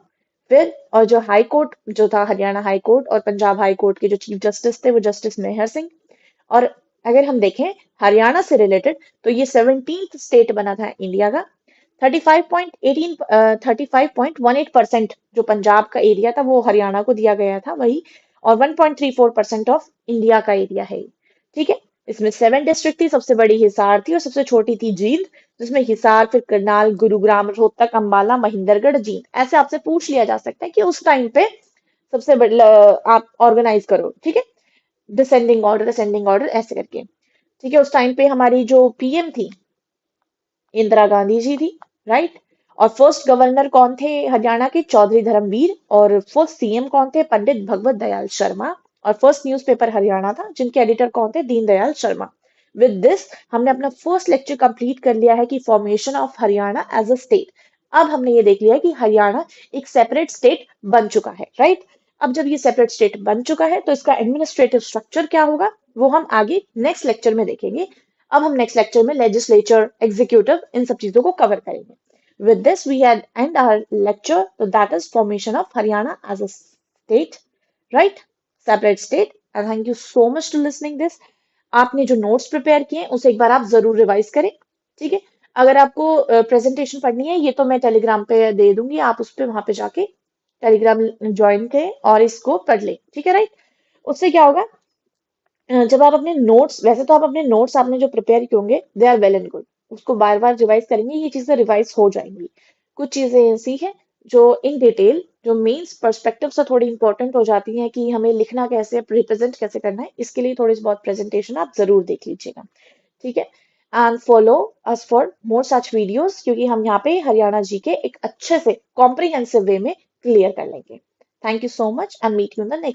फिर और जो हाई कोर्ट जो था, हरियाणा हाई कोर्ट और पंजाब हाई कोर्ट के जो चीफ जस्टिस थे, वो जस्टिस मेहर सिंह। और अगर हम देखें हरियाणा से रिलेटेड, तो ये 17th स्टेट बना था इंडिया का। 35.18% जो पंजाब का एरिया था वो हरियाणा को दिया गया था वही। और 1.34% ऑफ इंडिया का एरिया है, ठीक है। इसमें 7 डिस्ट्रिक्ट थी, सबसे बड़ी हिसार थी और सबसे छोटी थी जींद, जिसमें हिसार, फिर करनाल, गुरुग्राम, रोहतक, अंबाला, महेंद्रगढ़, जींद। ऐसे आपसे पूछ लिया जा सकता है कि उस टाइम पे सबसे बड़ी आप ऑर्गेनाइज करो, ठीक है, डिसेंडिंग ऑर्डर असेंडिंग ऑर्डर ऐसे करके, ठीक है। उस टाइम पे हमारी जो पीएम थी इंदिरा गांधी जी थी, राइट। और फर्स्ट गवर्नर कौन थे हरियाणा के, चौधरी धर्मवीर। और फर्स्ट सीएम कौन थे, पंडित भगवत दयाल शर्मा। और फर्स्ट न्यूज़पेपर हरियाणा था, जिनके एडिटर कौन थे, दीनदयाल शर्मा। विद दिस हमने अपना फर्स्ट लेक्चर कंप्लीट कर लिया है कि formation of Haryana as a state. अब हमने ये देख लिया कि हरियाणा एक सेपरेट स्टेट बन चुका है, राइट। अब जब ये सेपरेट स्टेट बन चुका है तो इसका एडमिनिस्ट्रेटिव स्ट्रक्चर क्या होगा, वो हम आगे नेक्स्ट लेक्चर में देखेंगे। अब हम नेक्स्ट लेक्चर में लेजिस्लेचर, एग्जीक्यूटिव, इन सब चीजों को कवर करेंगे। With this, we had end our lecture. So that is formation of Haryana as a state, right? Separate state. And thank you so much to listening this. आपने जो notes prepare किए हैं उसे एक बार आप जरूर रिवाइज करें, ठीक है। अगर आपको प्रेजेंटेशन पढ़नी है, ये तो मैं टेलीग्राम पे दे दूंगी, आप उस पे वहां पे जाके टेलीग्राम ज्वाइन करें और इसको पढ़ लें, ठीक है, राइट। उससे क्या होगा, जब आप अपने नोट्स, वैसे तो आप अपने नोट्स आपने जो प्रिपेयर किए होंगे they are well and good, उसको बार बार रिवाइज करेंगे, ये चीजें रिवाइज हो जाएंगी। कुछ चीजें ऐसी हैं जो इन डिटेल, जो मेंस पर्सपेक्टिव से थोड़ी इंपॉर्टेंट हो जाती हैं कि हमें लिखना कैसे, रिप्रेजेंट कैसे करना है, इसके लिए थोड़ी बहुत प्रेजेंटेशन आप जरूर देख लीजिएगा, ठीक है। And follow us for more such videos, क्योंकि हम यहाँ पे हरियाणा जी के एक अच्छे से कॉम्प्रिहेंसिव वे में क्लियर कर लेंगे। Thank you so much and meet you in the next